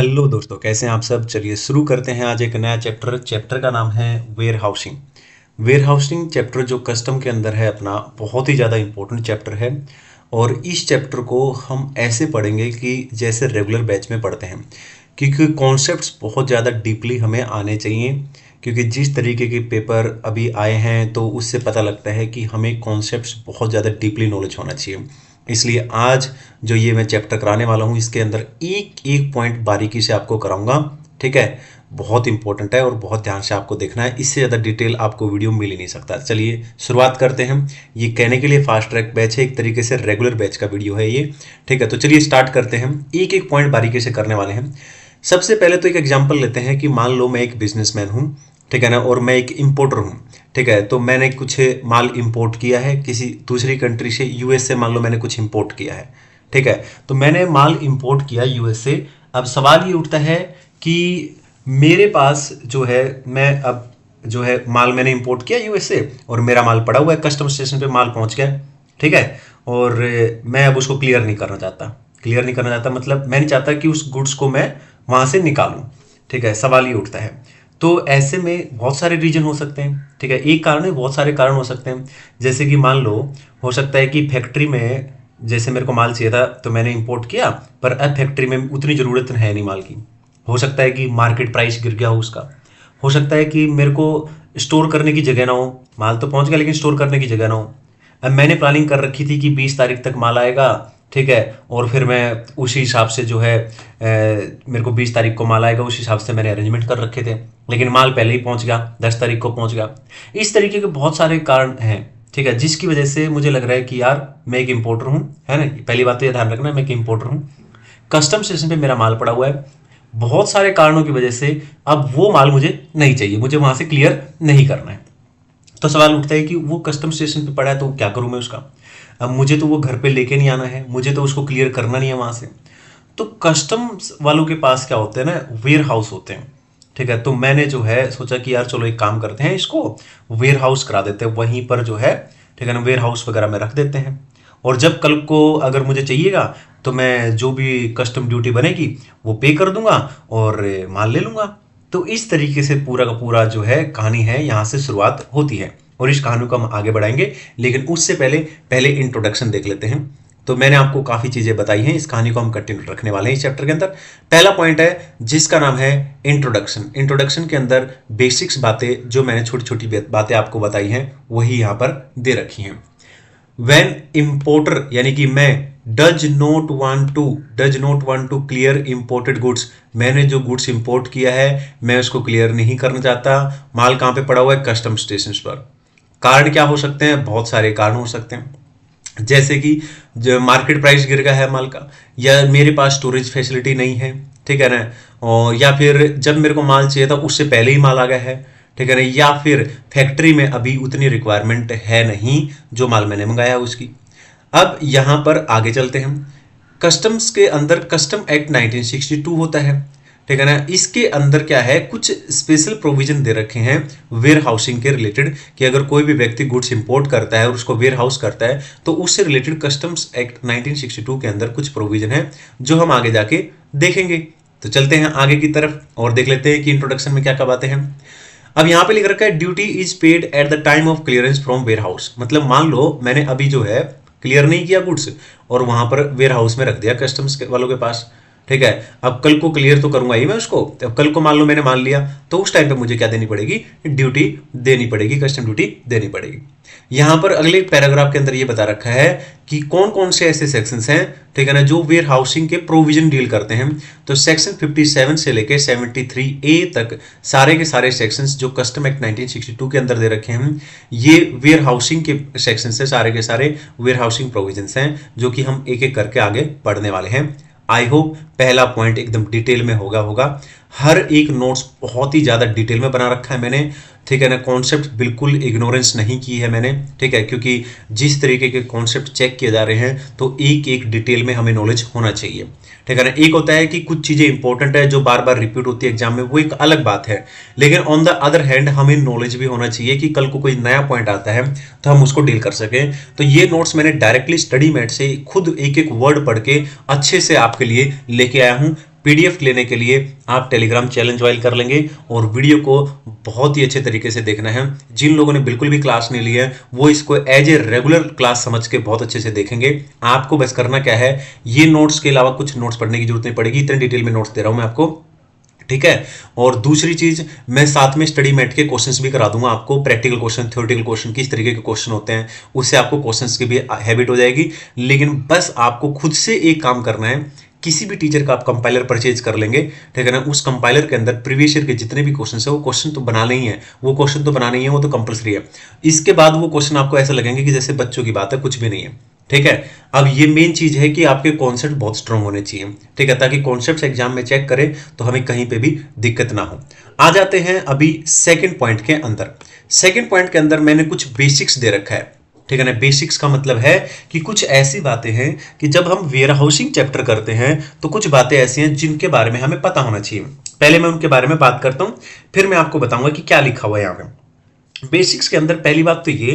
Hello दोस्तों, कैसे हैं आप सब। चलिए शुरू करते हैं आज एक नया चैप्टर का नाम है warehousing. Warehousing chapter जो कस्टम के अंदर है अपना, बहुत ही ज़्यादा इंपॉर्टेंट चैप्टर है। और इस चैप्टर को हम ऐसे पढ़ेंगे कि जैसे रेगुलर बैच में पढ़ते हैं, क्योंकि कॉन्सेप्ट्स बहुत ज़्यादा डीपली हमें आने चाहिए। क्योंकि जिस तरीके के पेपर अभी आए हैं तो उससे पता लगता है कि हमें कॉन्सेप्ट्स बहुत ज़्यादा डीपली नॉलेज होना चाहिए। इसलिए आज जो ये मैं चैप्टर कराने वाला हूँ, इसके अंदर एक एक पॉइंट बारीकी से आपको कराऊंगा। ठीक है, बहुत इंपॉर्टेंट है और बहुत ध्यान से आपको देखना है। इससे ज़्यादा डिटेल आपको वीडियो मिल ही नहीं सकता। चलिए शुरुआत करते हैं। ये कहने के लिए फास्ट ट्रैक बैच है, एक तरीके से रेगुलर बैच का वीडियो है ये। ठीक है, तो चलिए स्टार्ट करते हैं। एक एक पॉइंट बारीकी से करने वाले हैं। सबसे पहले तो एक एग्जाम्पल लेते हैं कि मान लो मैं एक बिजनेसमैन हूँ, ठीक है ना, और मैं एक इम्पोर्टर हूँ। ठीक है, तो मैंने कुछ माल इंपोर्ट किया है किसी दूसरी कंट्री से, यूएस से मान लो मैंने कुछ इंपोर्ट किया है। ठीक है, तो मैंने माल इंपोर्ट किया यूएस से। अब सवाल ये उठता है कि मेरे पास जो है, मैं अब जो है माल मैंने इंपोर्ट किया यूएस से और मेरा माल पड़ा हुआ है, कस्टम स्टेशन पे माल पहुंच गया। ठीक है, और मैं अब उसको क्लियर नहीं करना चाहता। क्लियर नहीं करना चाहता मतलब मैं नहीं चाहता कि उस गुड्स को मैं वहां से निकालूं। ठीक है, सवाल ये उठता है। तो ऐसे में बहुत सारे रीजन हो सकते हैं। ठीक है, एक कारण नहीं, बहुत सारे कारण हो सकते हैं। जैसे कि मान लो, हो सकता है कि फैक्ट्री में जैसे मेरे को माल चाहिए था तो मैंने इंपोर्ट किया, पर अब फैक्ट्री में उतनी ज़रूरत है नहीं माल की। हो सकता है कि मार्केट प्राइस गिर गया हो उसका। हो सकता है कि मेरे को स्टोर करने की जगह ना हो, माल तो पहुंच गया लेकिन स्टोर करने की जगह ना हो। अब मैंने प्लानिंग कर रखी थी कि 20 तारीख तक माल आएगा। ठीक है, और फिर मैं उसी हिसाब से जो है मेरे को 20 तारीख को माल आएगा, उस हिसाब से मैंने अरेंजमेंट कर रखे थे, लेकिन माल पहले ही पहुंच गया, 10 तारीख को पहुंच गया। इस तरीके के बहुत सारे कारण हैं। ठीक है, जिसकी वजह से मुझे लग रहा है कि यार मैं एक इम्पोर्टर हूँ, है ना। पहली बात तो ये ध्यान रखना, मैं एक इम्पोर्टर हूँ, कस्टम स्टेशन पे मेरा माल पड़ा हुआ है। बहुत सारे कारणों की वजह से अब वो माल मुझे नहीं चाहिए, मुझे वहां से क्लियर नहीं करना है। तो सवाल उठता है कि वो कस्टम स्टेशन पे पड़ा है तो क्या करूं मैं उसका। अब मुझे तो वो घर पे लेके नहीं आना है, मुझे तो उसको क्लियर करना नहीं है वहां से। तो कस्टम्स वालों के पास क्या होते हैं ना, वेयर हाउस होते हैं। ठीक है, तो मैंने जो है सोचा कि यार चलो एक काम करते हैं, इसको वेयर हाउस करा देते हैं वहीं पर जो है। ठीक है ना, वेयर हाउस वगैरह में रख देते हैं। और जब कल को अगर मुझे चाहिएगा तो मैं जो भी कस्टम ड्यूटी बनेगी वो पे कर दूंगा और माल ले लूंगा। तो इस तरीके से पूरा का पूरा जो है कहानी है, यहाँ से शुरुआत होती है और इस कहानी को हम आगे बढ़ाएंगे। लेकिन उससे पहले पहले इंट्रोडक्शन देख लेते हैं। तो मैंने आपको काफी चीजें बताई हैं, इस कहानी को हम कंटिन्यू रखने वाले हैं इस चैप्टर के अंदर। पहला पॉइंट है जिसका नाम है इंट्रोडक्शन। इंट्रोडक्शन के अंदर बेसिक्स बातें जो मैंने छोटी छोटी बातें आपको बताई हैं वही यहाँ पर दे रखी हैं। वेन इम्पोर्टर यानी कि मैं does not want to clear imported goods, मैंने जो गुड्स इंपोर्ट किया है मैं उसको क्लियर नहीं करना चाहता। माल कहां पे पड़ा हुआ है, कस्टम स्टेशन पर। कारण क्या हो सकते हैं, बहुत सारे कारण हो सकते हैं। जैसे कि जो मार्केट प्राइस गिर गया है माल का, या मेरे पास स्टोरेज फैसिलिटी नहीं है। ठीक है ना, और या फिर जब मेरे को माल चाहिए था उससे पहले ही माल आ गया है। ठीक है ना, या फिर फैक्ट्री में अभी उतनी रिक्वायरमेंट है नहीं जो माल मैंने मंगाया है उसकी। अब यहां पर आगे चलते हैं। कस्टम्स के अंदर कस्टम एक्ट 1962 होता है। ठीक है ना, इसके अंदर क्या है, कुछ स्पेशल प्रोविजन दे रखे हैं वेयर हाउसिंग के रिलेटेड, कि अगर कोई भी व्यक्ति गुड्स इंपोर्ट करता है और उसको वेयर हाउस करता है तो उससे रिलेटेड कस्टम्स एक्ट 1962 के अंदर कुछ प्रोविजन है जो हम आगे जाके देखेंगे। तो चलते हैं आगे की तरफ और देख लेते हैं कि इंट्रोडक्शन में क्या क्या बातें हैं। अब यहां पे लिख रखा है duty is paid at the time of clearance from warehouse. मतलब मान लो मैंने अभी जो है क्लियर नहीं किया गुड्स और वहां पर वेयर हाउस में रख दिया कस्टम्स वालों के पास। ठीक है, अब कल को क्लियर तो करूंगा ही मैं उसको। अब कल को मान लो मैंने मान लिया तो उस टाइम पे मुझे क्या देनी पड़ेगी, ड्यूटी देनी पड़ेगी, कस्टम ड्यूटी देनी पड़ेगी। यहां पर अगले पैराग्राफ के अंदर ये बता रखा है कि कौन कौन से ऐसे सेक्शंस हैं, ठीक है ना, जो वेयर हाउसिंग के प्रोविजन डील करते हैं। तो सेक्शन 57 से लेके 73A तक सारे के सारे सेक्शंस जो कस्टम एक्ट 1962 के अंदर दे रखे हैं, ये वेयर हाउसिंग के सेक्शन से सारे के सारे वेयर हाउसिंग प्रोविजंस हैं जो कि हम एक एक करके आगे पढ़ने वाले हैं। आई होप पहला पॉइंट एकदम डिटेल में होगा। हर एक नोट्स बहुत ही ज्यादा डिटेल में बना रखा है मैंने। ठीक है ना, कॉन्सेप्ट बिल्कुल इग्नोरेंस नहीं की है मैंने। ठीक है, क्योंकि जिस तरीके के कॉन्सेप्ट चेक किए जा रहे हैं तो एक एक डिटेल में हमें नॉलेज होना चाहिए। ठीक है ना, एक होता है कि कुछ चीजें इंपॉर्टेंट है जो बार बार रिपीट होती है एग्जाम में, वो एक अलग बात है। लेकिन ऑन द अदर हैंड हमें नॉलेज भी होना चाहिए कि कल को कोई नया पॉइंट आता है तो हम उसको डील कर सकें। तो ये नोट्स मैंने डायरेक्टली स्टडी मैट से खुद एक एक वर्ड पढ़ के अच्छे से आपके लिए लेके आया हूं। पीडीएफ लेने के लिए आप टेलीग्राम चैलेंज ज्वाइन कर लेंगे और वीडियो को बहुत ही अच्छे तरीके से देखना है। जिन लोगों ने बिल्कुल भी क्लास नहीं ली है वो इसको एज ए रेगुलर क्लास समझ के बहुत अच्छे से देखेंगे। आपको बस करना क्या है, ये नोट्स के अलावा कुछ नोट्स पढ़ने की जरूरत नहीं पड़ेगी, इतने डिटेल में नोट्स दे रहा हूं मैं आपको, ठीक है। और दूसरी चीज, मैं साथ में स्टडी मैट के क्वेश्चंस भी करा दूंगा आपको, प्रैक्टिकल क्वेश्चन, थ्योरेटिकल क्वेश्चन, किस तरीके के क्वेश्चन होते हैं, उससे आपको क्वेश्चंस की भी हैबिट हो जाएगी। लेकिन बस आपको खुद से एक काम करना है, किसी भी टीचर का आप कंपाइलर परचेज कर लेंगे, ठीक है ना, उस कंपाइलर के अंदर प्रीवियस ईयर के जितने भी क्वेश्चन है वो क्वेश्चन तो बनाने ही है, वो क्वेश्चन तो बनाने ही है, वो तो कंपलसरी है। इसके बाद वो क्वेश्चन आपको ऐसा लगेंगे कि जैसे बच्चों की बात है, कुछ भी नहीं है, ठीक है। अब ये मेन चीज है कि आपके कॉन्सेप्ट बहुत स्ट्रांग होने चाहिए, ठीक है, ताकि कॉन्सेप्ट एग्जाम में चेक करें तो हमें कहीं पे भी दिक्कत ना हो। आ जाते हैं अभी सेकंड पॉइंट के अंदर। सेकंड पॉइंट के अंदर मैंने कुछ बेसिक्स दे रखा है, ठीक है ना। बेसिक्स का मतलब है कि कुछ ऐसी बातें हैं कि जब हम वेयर हाउसिंग चैप्टर करते हैं तो कुछ बातें ऐसी हैं जिनके बारे में हमें पता होना चाहिए। पहले मैं उनके बारे में बात करता हूं, फिर मैं आपको बताऊंगा कि क्या लिखा हुआ है यहां पे। बेसिक्स के अंदर पहली बात तो ये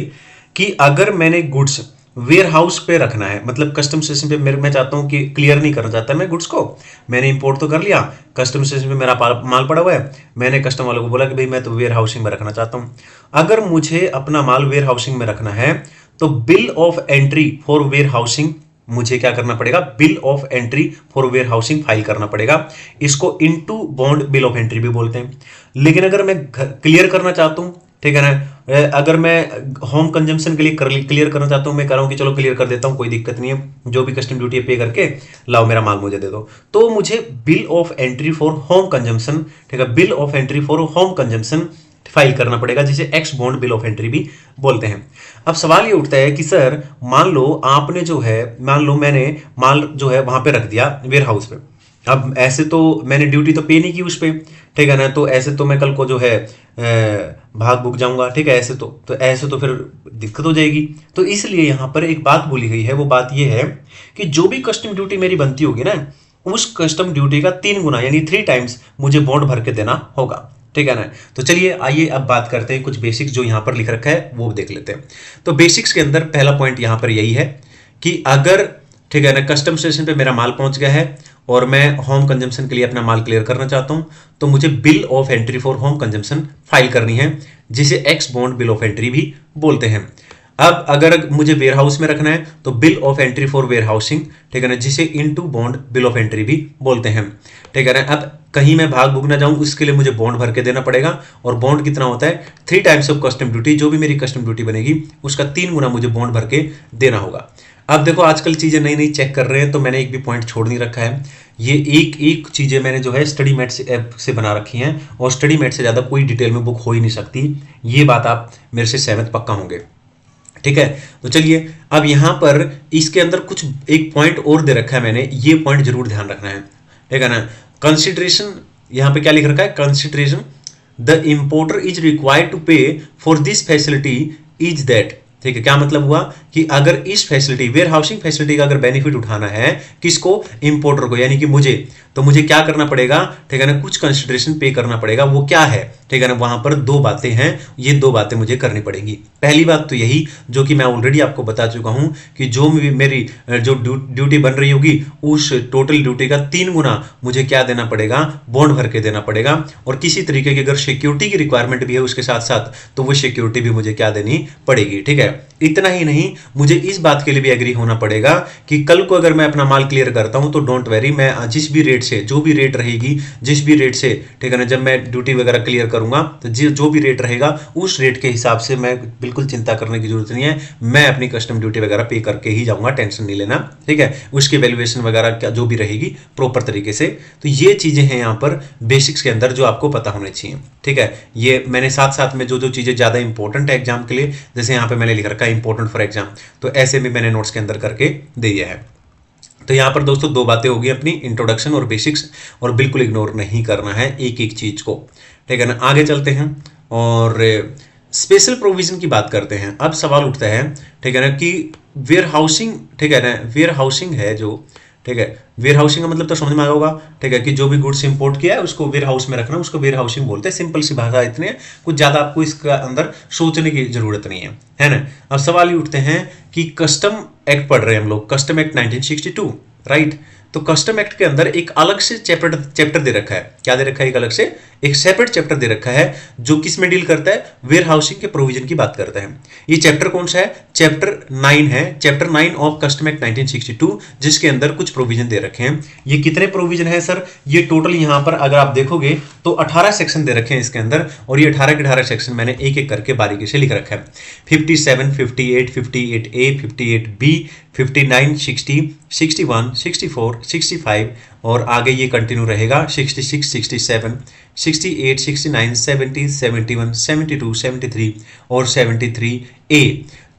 कि अगर मैंने गुड्स वेयर हाउस पे रखना है, मतलब कस्टम स्टेशन पे मैं चाहता हूं कि क्लियर नहीं करना चाहता मैं गुड्स को, मैंने इंपोर्ट तो कर लिया, कस्टम स्टेशन पे मेरा माल पड़ा हुआ है, मैंने कस्टम वालों को बोला कि भाई मैं तो वेयर हाउसिंग में रखना चाहता हूं। अगर मुझे अपना माल वेयर हाउसिंग में रखना है तो bill of entry for warehousing मुझे क्या करना पड़ेगा, bill of entry for warehousing file करना पड़ेगा। इसको into bond bill of entry भी बोलते हैं। लेकिन अगर मैं क्लियर करना चाहता हूं, ठीक है ना, अगर मैं होम कंजम्पशन के लिए क्लियर करना चाहता हूं, मैं कह रहा हूं कि चलो क्लियर कर देता हूं, कोई दिक्कत नहीं है, जो भी कस्टम ड्यूटी पे करके लाओ मेरा माल मुझे दे दो, तो मुझे bill of entry for home consumption, ठीक है, bill of entry for home consumption file करना पड़ेगा, जिसे x bond bill of entry भी बोलते हैं। अब सवाल ये उठता है कि सर मान लो आपने जो है, मान लो मैंने माल जो है वहां पे रख दिया वेयर हाउस पे, अब ऐसे तो मैंने ड्यूटी तो पे नहीं की उस पे, ठीक है ना, तो ऐसे तो मैं कल को जो है भाग बुक जाऊंगा, ठीक है, ऐसे तो फिर दिक्कत हो जाएगी। तो इसलिए यहां पर एक बात बोली गई है, वो बात ये है कि जो भी कस्टम ड्यूटी मेरी बनती होगी ना, उस कस्टम ड्यूटी का 3 गुना यानी 3 टाइम्स मुझे बॉन्ड भर के देना होगा, ठीक है ना। तो चलिए आइए अब बात करते हैं कुछ बेसिक्स जो यहां पर लिख रखा है वो देख लेते हैं। तो बेसिक्स के अंदर पहला पॉइंट यहां पर यही है कि अगर, ठीक है ना, कस्टम स्टेशन पे मेरा माल पहुंच गया है और मैं होम कंजम्पशन के लिए अपना माल क्लियर करना चाहता हूं, तो मुझे bill of entry for home consumption file करनी है, जिसे x bond bill of entry भी बोलते हैं। अब अगर मुझे वेयर हाउस में रखना है तो bill of entry for warehousing, ठीक है ना, जिसे into bond bill of entry भी बोलते हैं, ठीक है ना। अब कहीं मैं भाग भुग ना जाऊं उसके लिए मुझे बॉन्ड भर के देना पड़ेगा, और बॉन्ड कितना होता है 3 टाइम्स ऑफ कस्टम ड्यूटी, जो भी मेरी कस्टम ड्यूटी बनेगी उसका 3 गुना मुझे बॉन्ड भर के देना होगा। अब देखो आजकल चीजें नई नई चेक कर रहे हैं, तो मैंने एक भी पॉइंट छोड़ नहीं रखा है, ये एक एक चीजें मैंने जो है स्टडी मैट से ऐप से बना रखी हैं, और स्टडी मैट से ज्यादा कोई डिटेल में बुक हो ही नहीं सकती, ये बात आप मेरे से सहमत पक्का होंगे, ठीक है। तो चलिए अब यहां पर इसके अंदर कुछ एक पॉइंट और दे रखा है मैंने, ये पॉइंट जरूर ध्यान रखना है, ठीक है ना। कंसिडरेशन, यहां पे क्या लिख रखा है, consideration the importer is required to pay for this facility is that, ठीक है। क्या मतलब हुआ कि अगर इस फैसिलिटी वेयर हाउसिंग फैसिलिटी का अगर बेनिफिट उठाना है किसको, इंपोर्टर को, यानी कि मुझे, तो मुझे क्या करना पड़ेगा, ठीक है ना, कुछ कंसिडरेशन पे करना पड़ेगा। वो क्या है, ठीक है ना, वहां पर 2 बातें हैं, ये 2 बातें मुझे करनी पड़ेंगी। पहली बात तो यही जो कि मैं ऑलरेडी आपको बता चुका हूं कि जो मेरी जो ड्यूटी बन रही होगी उस टोटल ड्यूटी का 3 गुना मुझे क्या देना पड़ेगा, बॉन्ड भर के देना पड़ेगा। और किसी तरीके की अगर सिक्योरिटी की रिक्वायरमेंट भी है उसके साथ साथ, तो वो सिक्योरिटी भी मुझे क्या देनी पड़ेगी, ठीक है। इतना ही नहीं, मुझे इस बात के लिए भी एग्री होना पड़ेगा कि कल को अगर मैं अपना माल क्लियर करता हूं तो डोंट वेरी, मैं जिस भी रेट से, जो भी रेट रहेगी, जिस भी रेट से, ठीक है ना, जब मैं ड्यूटी वगैरह क्लियर करूंगा तो जो भी रेट रहेगा उस रेट के हिसाब से मैं बिल्कुल चिंता करने की जरूरत नहीं है, मैं अपनी कस्टम ड्यूटी वगैरह पे करके ही जाऊंगा, टेंशन नहीं लेना, ठीक है। उसकी वैल्यूएशन वगैरह क्या जो भी रहेगी प्रॉपर तरीके से। तो ये चीजें हैं यहाँ पर बेसिक्स के अंदर जो आपको पता होने चाहिए, ठीक है। ये मैंने साथ साथ में जो जो चीजें ज्यादा इंपॉर्टेंट है एग्जाम के लिए, जैसे यहाँ पे मैंने लिख रखा है इंपॉर्टेंट फॉर एग्जाम, तो ऐसे भी मैंने नोट्स के अंदर करके दे दिया है। तो यहाँ पर दोस्तों 2 बातें होगी अपनी, इंट्रोडक्शन और बेसिक्स, और बिल्कुल इग्नोर नहीं करना है एक एक चीज को, ठीक है ना। आगे चलते हैं और स्पेशल प्रोविजन की बात करते हैं। अब सवाल उठता है, ठीक है ना, कि वेयर हाउसिंग, ठीक है ना, वेयर हाउसिंग है जो, ठीक है, वेयर हाउसिंग का मतलब तो समझ में आया होगा, ठीक है, कि जो भी गुड्स इंपोर्ट किया है उसको वेयर हाउस में रखना, उसको वेयर हाउसिंग बोलते हैं। सिंपल सी भाषा इतनी है, कुछ ज्यादा आपको इसका अंदर सोचने की जरूरत नहीं है ना। अब सवाल ये उठते हैं कि कस्टम एक्ट पढ़ रहे हैं हम लोग, कस्टम एक्ट 1962, राइट। तो कस्टम एक्ट के अंदर एक अलग से चैप्टर दे रखा है। क्या दे रखा है? एक अलग से एक सेपरेट चैप्टर दे रखा है जो किस में डील करता है? वेयर हाउसिंग के प्रोविजन की बात करता है। ये चैप्टर कौन सा है? चैप्टर 9 है, चैप्टर 9 ऑफ कस्टम एक्ट 1962, जिसके अंदर कुछ प्रोविजन दे रखे हैं। ये कितने प्रोविजन है सर? ये टोटल यहां पर अगर आप देखोगे तो 18 सेक्शन दे रखे हैं इसके अंदर, और ये 18 के 18 सेक्शन मैंने एक एक करके बारीकी से लिख रखा है। 57, 58, 58A, 58B, 59, 60, 61, 64, 65 और आगे ये कंटिन्यू रहेगा 66, 67, 68, 69, 70, 71, 72, 73 और 73A।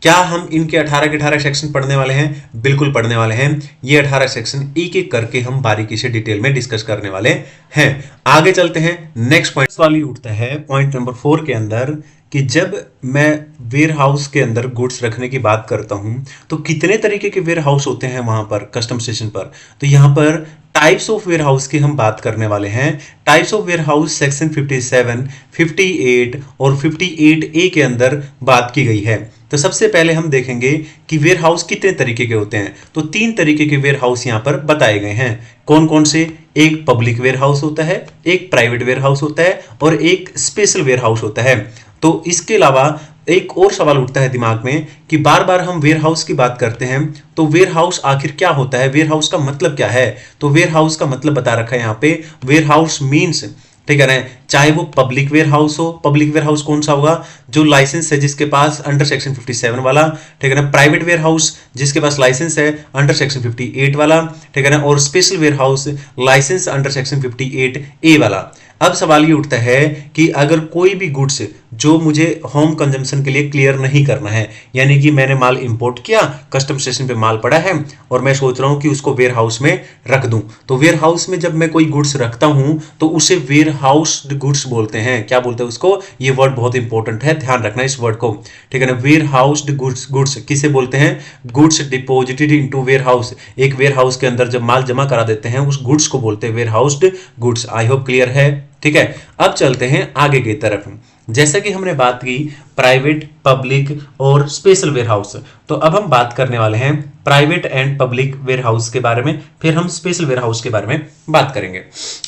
क्या हम इनके 18 के 18 सेक्शन पढ़ने वाले हैं? बिल्कुल पढ़ने वाले हैं। ये 18 सेक्शन एक एक करके हम बारीकी से डिटेल में डिस्कस करने वाले हैं। आगे चलते हैं, नेक्स्ट पॉइंट वाली उठता है पॉइंट नंबर 4 के अंदर कि जब मैं वेयर हाउस के अंदर गुड्स रखने की बात करता हूं तो कितने तरीके के वेयर हाउस होते हैं वहां पर कस्टम स्टेशन पर। तो यहां पर टाइप्स ऑफ वेयर हाउस की हम बात करने वाले हैं। Types of warehouse section 57, 58 और 58A के अंदर बात की गई है। तो सबसे पहले हम देखेंगे कि वेयर हाउस कितने तरीके के होते हैं। तो 3 तरीके के वेयर हाउस यहां पर बताए गए हैं। कौन कौन से? एक पब्लिक वेयर हाउस होता है, एक प्राइवेट वेयर हाउस होता है और एक स्पेशल वेयर हाउस होता है। तो इसके अलावा एक और सवाल उठता है दिमाग में कि बार बार हम वेयर हाउस की बात करते हैं, तो वेयर हाउस आखिर क्या होता है? वेयर हाउस का मतलब क्या है? तो वेयर हाउस का मतलब बता रखा है यहाँ पे। वेयर हाउस मीन्स, ठीक है ना, चाहे वो पब्लिक वेयर हाउस हो। पब्लिक वेयर हाउस कौन सा होगा? जो लाइसेंस है जिसके पास अंडर सेक्शन 57 वाला, ठीक है ना। प्राइवेट वेयर हाउस जिसके पास लाइसेंस है अंडर सेक्शन 58 वाला, ठीक है ना। और special warehouse licence under section 58A वाला। अब सवाल ये उठता है कि अगर कोई भी गुड्स जो मुझे होम कंजम्पशन के लिए क्लियर नहीं करना है, यानी कि मैंने माल इंपोर्ट किया, कस्टम स्टेशन पे माल पड़ा है और मैं सोच रहा हूं कि उसको वेयर हाउस में रख दूं, तो वेयर हाउस में जब मैं कोई गुड्स रखता हूं तो उसे वेयर हाउस गुड्स बोलते हैं। क्या बोलते हैं उसको? ये वर्ड बहुत इंपॉर्टेंट है, ध्यान रखना इस वर्ड को, ठीक है ना। वेयर हाउस गुड्स, गुड्स किसे बोलते हैं? Goods deposited into warehouse. एक वेयर हाउस के अंदर जब माल जमा करा देते हैं उस गुड्स को बोलते हैं warehouse goods. I hope clear है, ठीक है। अब चलते हैं आगे की तरफ। जैसा कि हमने बात की प्राइवेट, पब्लिक और स्पेशल वेयर हाउस, तो अब हम बात करने वाले हैं private and public warehouse के बारे में, फिर हम स्पेशल वेयर हाउस के बारे में बात करेंगे।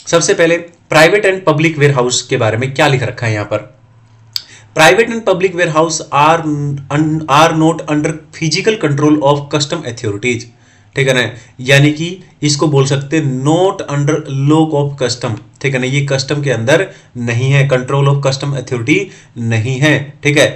सबसे पहले private and public warehouse के बारे में क्या लिख रखा है यहाँ पर? Private and public warehouse are not under physical control of custom authorities, ठीक है ना। यानी कि इसको बोल सकते हैं not under law of custom, ठीक है ना। ये कस्टम के अंदर नहीं है, कंट्रोल ऑफ कस्टम अथॉरिटी नहीं है, ठीक है।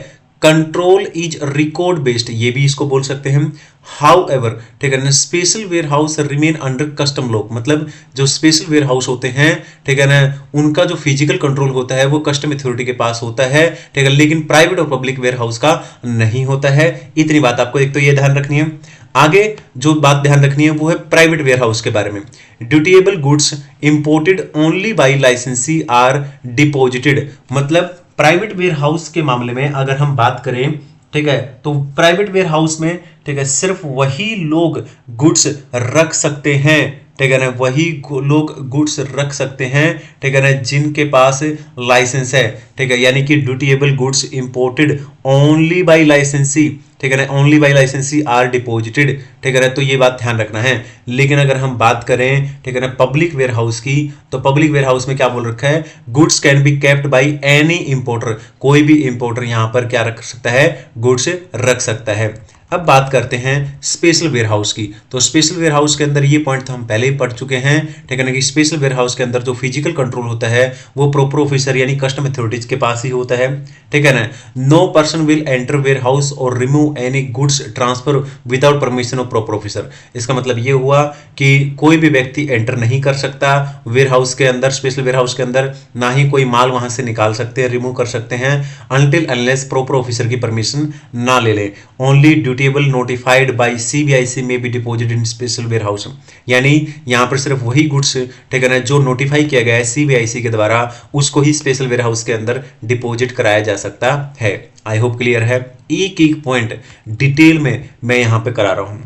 कंट्रोल इज रिकॉर्ड बेस्ड, ये भी इसको बोल सकते हैं। हाउ एवर, ठीक है ना, special warehouse remain under custom law, मतलब जो स्पेशल वेयर हाउस होते हैं, ठीक है ना, उनका जो फिजिकल कंट्रोल होता है वो कस्टम अथॉरिटी के पास होता है, ठीक है। लेकिन प्राइवेट और पब्लिक वेयर हाउस का नहीं होता है। इतनी बात आपको एक तो ये ध्यान रखनी है। आगे जो बात ध्यान रखनी है वो है प्राइवेट वेयर हाउस के बारे में। Dutiable goods imported only by लाइसेंसी आर डिपोजिटेड, मतलब प्राइवेट वेयर हाउस के मामले में अगर हम बात करें, ठीक है, तो प्राइवेट वेयर हाउस में, ठीक है, सिर्फ वही लोग गुड्स रख सकते हैं, ठीक है ना, वही लोग गुड्स रख सकते हैं, ठीक है ना, जिनके पास लाइसेंस है, ठीक है। यानी कि dutiable goods imported only by लाइसेंसी, ठीक है ना, ओनली बाय लाइसेंसी आर डिपोजिटेड, ठीक है ना। तो ये बात ध्यान रखना है। लेकिन अगर हम बात करें, ठीक है ना, पब्लिक वेयर हाउस की, तो पब्लिक वेयर हाउस में क्या बोल रखा है? Goods can be kept by any importer, कोई भी इंपोर्टर यहां पर क्या रख सकता है? गुड्स रख सकता है। अब बात करते हैं स्पेशल वेयर हाउस की। तो स्पेशल वेयर हाउस के अंदर ये पॉइंट तो हम पहले ही पढ़ चुके हैं, ठीक है ना, कि स्पेशल वेयर हाउस के अंदर जो फिजिकल कंट्रोल होता है वो प्रॉपर ऑफिसर यानी कस्टम अथॉरिटीज के पास ही होता है, ठीक है ना। No person will enter warehouse or remove any goods transfer without permission of proper officer. इसका मतलब ये हुआ कि कोई भी व्यक्ति एंटर नहीं कर सकता वेयर हाउस के अंदर, स्पेशल वेयर हाउस के अंदर, ना ही कोई माल वहां से निकाल सकते हैं, रिमूव कर सकते हैं, अनटिल अनलेस प्रॉपर ऑफिसर की परमिशन ना ले ले। Only dutiable notified by CBIC में be deposited in special warehouse, यानी यहां पर सिर्फ वही गुड्स, ठीक है ना, जो नोटिफाई किया गया है सीबीआईसी के द्वारा, उसको ही स्पेशल वेयर हाउस के अंदर डिपोजिट कराया जा सकता है। आई होप क्लियर है। एक एक पॉइंट डिटेल में मैं यहां पे करा रहा हूं,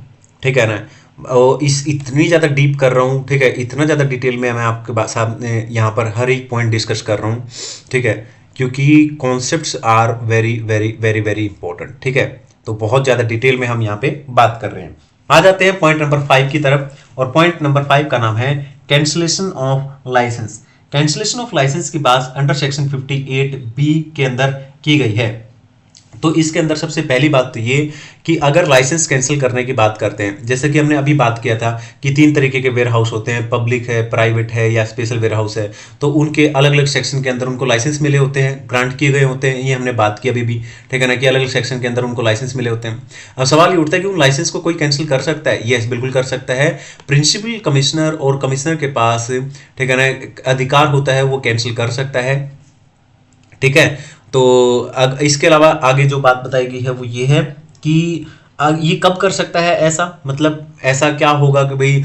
ठीक है ना, और इस इतनी ज्यादा डीप कर रहा हूं, ठीक है, इतना ज्यादा डिटेल में मैं आपके सामने यहां पर हर एक पॉइंट डिस्कस कर रहा हूं, ठीक है, क्योंकि concepts are very very very very important, ठीक है। तो बहुत ज्यादा डिटेल में हम यहाँ पे बात कर रहे हैं। आ जाते हैं पॉइंट नंबर 5 की तरफ। और पॉइंट नंबर 5 का नाम है cancellation of licence. Cancellation of licence की बात अंडर सेक्शन 58B के अंदर की गई है। तो इसके अंदर सबसे पहली बात तो ये कि अगर लाइसेंस कैंसिल करने की बात करते हैं, जैसे कि हमने अभी बात किया था कि 3 तरीके के वेयर हाउस होते हैं, पब्लिक है, प्राइवेट है या स्पेशल वेयर हाउस है, तो उनके अलग अलग सेक्शन के अंदर उनको लाइसेंस मिले होते हैं, ग्रांट किए गए होते हैं, ये हमने बात की अभी भी, ठीक है ना, कि अलग अलग सेक्शन के अंदर उनको लाइसेंस मिले होते हैं। अब सवाल ये उठता है कि उन लाइसेंस को कोई कैंसिल कर सकता है? यस, बिल्कुल कर सकता है। प्रिंसिपल कमिश्नर और कमिश्नर के पास, ठीक है ना, अधिकार होता है, वो कैंसिल कर सकता है, ठीक है। तो इसके अलावा आगे जो बात बताई गई है वो ये है कि ये कब कर सकता है ऐसा, मतलब ऐसा क्या होगा कि भाई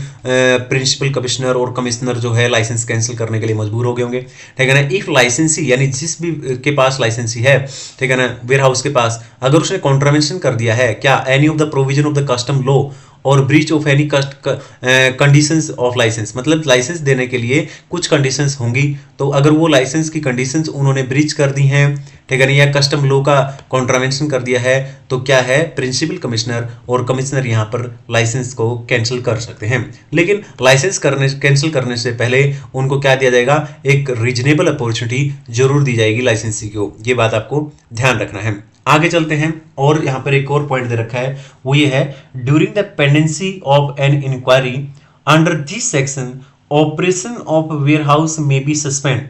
प्रिंसिपल कमिश्नर और कमिश्नर जो है लाइसेंस कैंसिल करने के लिए मजबूर हो गए होंगे, ठीक है ना। इफ लाइसेंसी यानी जिस भी के पास लाइसेंसी है, ठीक है ना, वेयर हाउस के पास, अगर उसने कॉन्ट्रावेंशन कर दिया है क्या any of the provision of the custom law or breach of any conditions of licence, मतलब लाइसेंस देने के लिए कुछ कंडीशंस होंगी, तो अगर वो लाइसेंस की कंडीशंस उन्होंने ब्रीच कर दी हैं, ठीक है ना, या कस्टम लॉ का कॉन्ट्रावेंशन कर दिया है, तो क्या है, प्रिंसिपल कमिश्नर और कमिश्नर यहाँ पर लाइसेंस को कैंसिल कर सकते हैं। लेकिन लाइसेंस कैंसिल करने से पहले उनको क्या दिया जाएगा, एक रीजनेबल अपॉर्चुनिटी जरूर दी जाएगी लाइसेंसी को, ये बात आपको ध्यान रखना है। आगे चलते हैं और यहाँ पर एक और पॉइंट दे रखा है, वो ये है during the pendency of an inquiry under this section operation of warehouse may be suspend,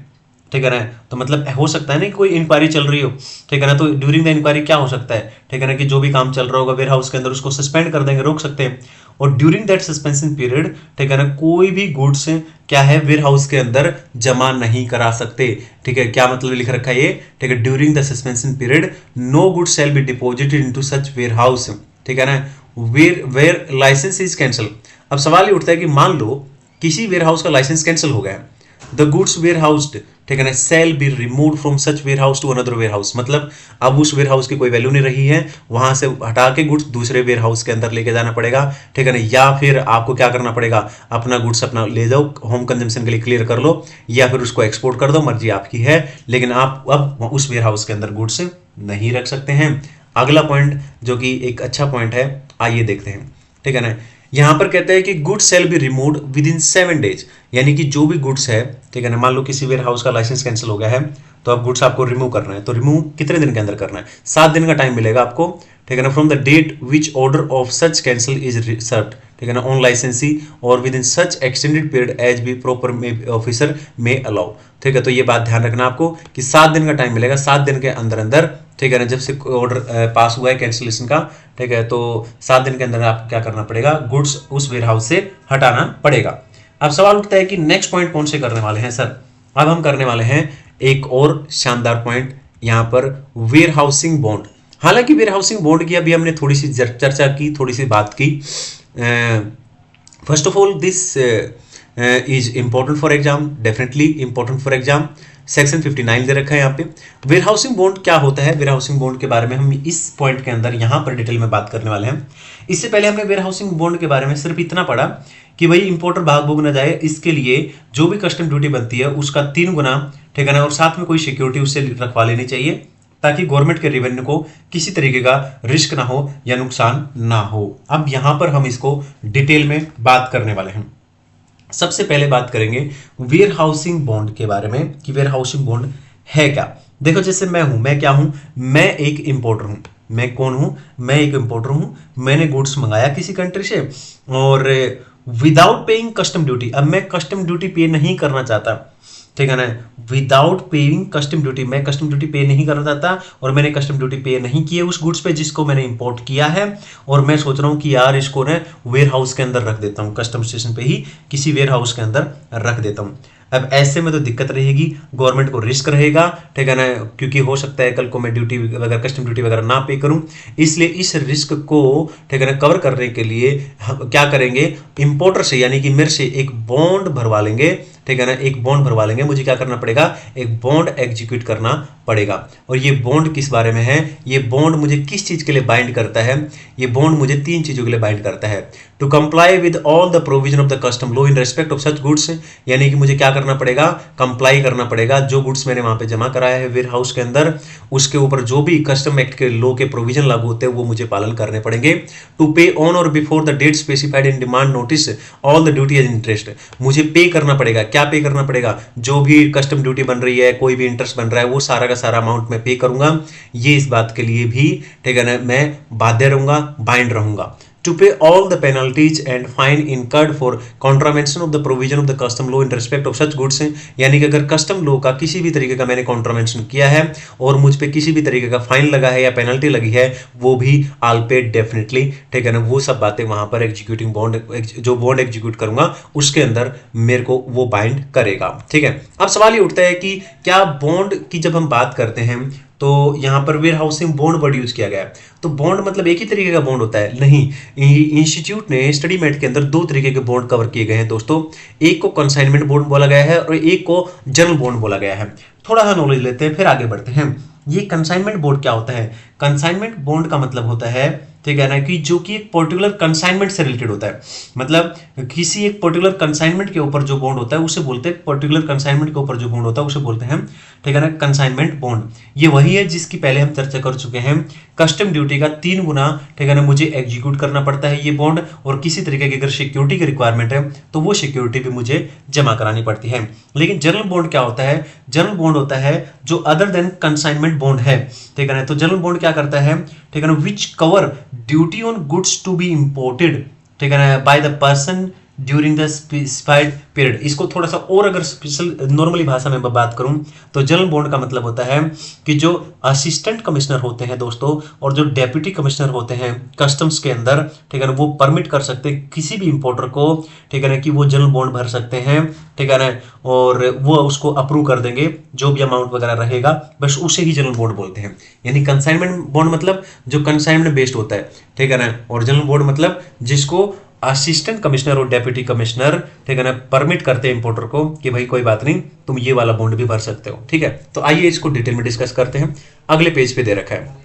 ठीक है ना। तो मतलब हो सकता है ना कि कोई इंक्वायरी चल रही हो, ठीक है ना, तो ड्यूरिंग द इंक्वायरी क्या हो सकता है, ठीक है ना, कि जो भी काम चल रहा होगा वेयर हाउस के अंदर उसको सस्पेंड कर देंगे, रोक सकते हैं। और ड्यूरिंग दैट सस्पेंशन पीरियड, ठीक है ना, कोई भी गुड्स क्या है वेयर हाउस के अंदर जमा नहीं करा सकते, ठीक है। क्या मतलब लिख रखा है ये, ठीक है, during the suspension period no goods shall be deposited into such warehouse, ठीक है ना, वेयर लाइसेंस इज कैंसिल। अब सवाल ये उठता है कि मान लो किसी वेयर हाउस का लाइसेंस कैंसिल हो गया, द गुड्स वेयर हाउस्ड, ठीक है ना, shall be remove from such warehouse to another warehouse, मतलब अब उस वेयर हाउस की कोई वैल्यू नहीं रही है, वहां से हटा के गुड्स दूसरे वेयर हाउस के अंदर लेके जाना पड़ेगा, ठीक है ना, या फिर आपको क्या करना पड़ेगा, अपना गुड्स अपना ले जाओ, होम कंजम्पशन के लिए क्लियर कर लो, या फिर उसको एक्सपोर्ट कर दो, मर्जी आपकी है, लेकिन आप अब उस वेयर हाउस के अंदर गुड्स नहीं रख सकते हैं। अगला पॉइंट जो कि एक अच्छा पॉइंट है, आइए देखते हैं, ठीक है ना। यहां पर कहते हैं कि goods shall be removed within 7 days, यानी कि जो भी गुड्स है, ठीक है ना, मान लो किसी वेयर हाउस का लाइसेंस कैंसिल हो गया है, तो अब गुड्स आपको रिमूव करना है, तो रिमूव कितने दिन के अंदर करना है, 7 दिन का टाइम मिलेगा आपको, ठीक है ना, from the date which order of such cancel is served, ठीक है ना, on licensee or within such extended period as be proper officer may allow, ठीक है। तो ये बात ध्यान रखना आपको कि 7 दिन का टाइम मिलेगा, 7 दिन के अंदर अंदर, ठीक है ना, जब से ऑर्डर पास हुआ है कैंसिलेशन का, ठीक है, तो 7 दिन के अंदर आपको क्या करना पड़ेगा, गुड्स उस वेयर हाउस से हटाना पड़ेगा। अब सवाल उठता है कि नेक्स्ट पॉइंट कौन से करने वाले हैं सर। अब हम करने वाले हैं एक और शानदार पॉइंट, यहां पर वेयर हाउसिंग बॉन्ड। हालांकि वेयर हाउसिंग बॉन्ड की अभी हमने थोड़ी सी चर्चा की, थोड़ी सी बात की। First of all this is important for exam, definitely important for exam. Section 59 दे रखा है यहाँ पे। वेयर हाउसिंग बॉन्ड क्या होता है, वेयर हाउसिंग बॉन्ड के बारे में हम इस पॉइंट के अंदर यहाँ पर डिटेल में बात करने वाले हैं। इससे पहले हमने वेयर हाउसिंग बॉन्ड के बारे में सिर्फ इतना पढ़ा कि भाई इंपोर्टर भाग भोग न जाए, इसके लिए जो भी कस्टम ड्यूटी बनती है उसका 3 गुना, ठीक है ना, और साथ में कोई सिक्योरिटी उससे रखवा लेनी चाहिए, ताकि गवर्नमेंट के रेवेन्यू को किसी तरीके का रिस्क ना हो या नुकसान ना हो। अब यहाँ पर हम इसको डिटेल में बात करने वाले हैं। सबसे पहले बात करेंगे वेयर हाउसिंग बॉन्ड के बारे में कि वेयर हाउसिंग बॉन्ड है क्या। देखो जैसे मैं क्या हूं, मैं एक इंपोर्टर हूं। मैं कौन हूं, मैं एक इंपोर्टर हूं। मैंने गुड्स मंगाया किसी कंट्री से और विदाउट पेइंग कस्टम ड्यूटी, अब मैं कस्टम ड्यूटी पे नहीं करना चाहता, ठीक है ना, विदाउट पेइंग कस्टम ड्यूटी, मैं कस्टम ड्यूटी पे नहीं करना चाहता और मैंने कस्टम ड्यूटी पे नहीं की है उस गुड्स पे जिसको मैंने इंपोर्ट किया है, और मैं सोच रहा हूँ कि यार इसको ना वेयर हाउस के अंदर रख देता हूँ, कस्टम स्टेशन पे ही किसी वेयर हाउस के अंदर रख देता हूँ। अब ऐसे में तो दिक्कत रहेगी, गवर्नमेंट को रिस्क रहेगा, ठीक है ना, क्योंकि हो सकता है कल को मैं ड्यूटी वगैरह कस्टम ड्यूटी वगैरह ना पे करूं। इसलिए इस रिस्क को, ठीक है ना, कवर करने के लिए क्या करेंगे, इंपोर्टर से यानी कि मेरे से एक बॉन्ड भरवा लेंगे, ठीक है ना, एक बॉन्ड भरवा लेंगे। मुझे क्या करना पड़ेगा, एक बॉन्ड एग्जीक्यूट करना पड़ेगा। और ये बॉन्ड किस बारे में है, ये बॉन्ड मुझे किस चीज के लिए बाइंड करता है, ये बॉन्ड मुझे 3 चीजों के लिए बाइंड करता है। To comply with all the provision of the custom law in respect of such goods, यानी कि मुझे क्या करना पड़ेगा, कंप्लाई करना पड़ेगा, जो गुड्स मैंने वहां पे जमा कराया है वेयर हाउस के अंदर, उसके ऊपर जो भी कस्टम एक्ट के लॉ के प्रोविजन लागू होते हैं वो मुझे पालन करने पड़ेंगे। To pay on or before the date specified in demand notice all the duty as interest, मुझे पे करना पड़ेगा। क्या पे करना पड़ेगा, जो भी कस्टम ड्यूटी बन रही है, कोई भी इंटरेस्ट बन रहा है, वो सारा का सारा अमाउंट मैं पे करूंगा। ये इस बात के लिए भी, ठीक है ना, मैं बाध्य रहूंगा, बाइंड रहूंगा। To pay all the penalties and fine incurred for contravention of the provision of the custom law in respect of such goods, यानी कि अगर कस्टम लॉ का किसी भी तरीके का मैंने कॉन्ट्रावेंशन किया है और मुझ पे किसी भी तरीके का फाइन लगा है या पेनल्टी लगी है, वो भी आल पेड डेफिनेटली, ठीक है ना, वो सब बातें वहां पर एग्जीक्यूटिंग बॉन्ड, जो बॉन्ड एग्जीक्यूट करूंगा उसके अंदर मेरे को वो बाइंड करेगा। ठीक है, अब सवाल ये उठता है कि क्या बॉन्ड की जब हम बात करते हैं तो यहां पर warehousing bond word use किया गया है, तो बॉन्ड मतलब एक ही तरीके का बॉन्ड होता है? नहीं, इंस्टीट्यूट ने स्टडी मेट के अंदर 2 तरीके के बॉन्ड कवर किए गए हैं दोस्तों। एक को कंसाइनमेंट बॉन्ड बोला गया है और एक को जनरल बॉन्ड बोला गया है। थोड़ा सा नॉलेज लेते हैं फिर आगे बढ़ते हैं। ये कंसाइनमेंट बॉन्ड क्या होता है? कंसाइनमेंट बॉन्ड का मतलब होता है, ठीक है ना, कि जो कि एक पर्टिकुलर कंसाइनमेंट से रिलेटेड होता है, मतलब किसी एक पर्टिकुलर कंसाइनमेंट के ऊपर जो बॉन्ड होता है उसे बोलते हैं, पर्टिकुलर कंसाइनमेंट के ऊपर जो बॉन्ड होता है उसे बोलते हैं, ठीक है ना, कंसाइनमेंट बॉन्ड। ये वही है जिसकी पहले हम चर्चा कर चुके हैं। कस्टम ड्यूटी का 3 गुना, ठीक है ना, मुझे एग्जीक्यूट करना पड़ता है ये बॉन्ड, और किसी तरीके की अगर सिक्योरिटी की रिक्वायरमेंट है तो वो सिक्योरिटी भी मुझे जमा करानी पड़ती है। लेकिन जनरल बॉन्ड क्या होता है? जनरल बॉन्ड होता है जो अदर देन कंसाइनमेंट बॉन्ड है, ठीक है ना। तो जनरल बॉन्ड क्या करता है, ठीक है ना, which cover duty on goods to be imported, ठीक है ना, by the person during the specified period. इसको थोड़ा सा और अगर स्पेशल नॉर्मली भाषा में बात करूं तो जनरल बॉन्ड का मतलब होता है कि जो असिस्टेंट कमिश्नर होते हैं दोस्तों और जो डेप्यूटी कमिश्नर होते हैं कस्टम्स के अंदर, ठीक है ना, वो परमिट कर सकते हैं किसी भी इंपोर्टर को, ठीक है ना, कि वो जनरल बॉन्ड भर सकते हैं, ठीक है ना, और वो उसको अप्रूव कर देंगे जो भी अमाउंट वगैरह रहेगा, बस उसे ही जनरल बॉन्ड बोलते हैं। यानी कंसाइनमेंट बॉन्ड मतलब जो कंसाइनमेंट बेस्ड होता है, ठीक है ना, और जनरल बॉन्ड मतलब जिसको असिस्टेंट कमिश्नर और डेप्यूटी कमिश्नर, ठीक है ना, परमिट करते हैं इंपोर्टर को कि भाई कोई बात नहीं, तुम ये वाला बॉन्ड भी भर सकते हो। ठीक है, तो आइए इसको डिटेल में डिस्कस करते हैं। अगले पेज पे दे रखा है।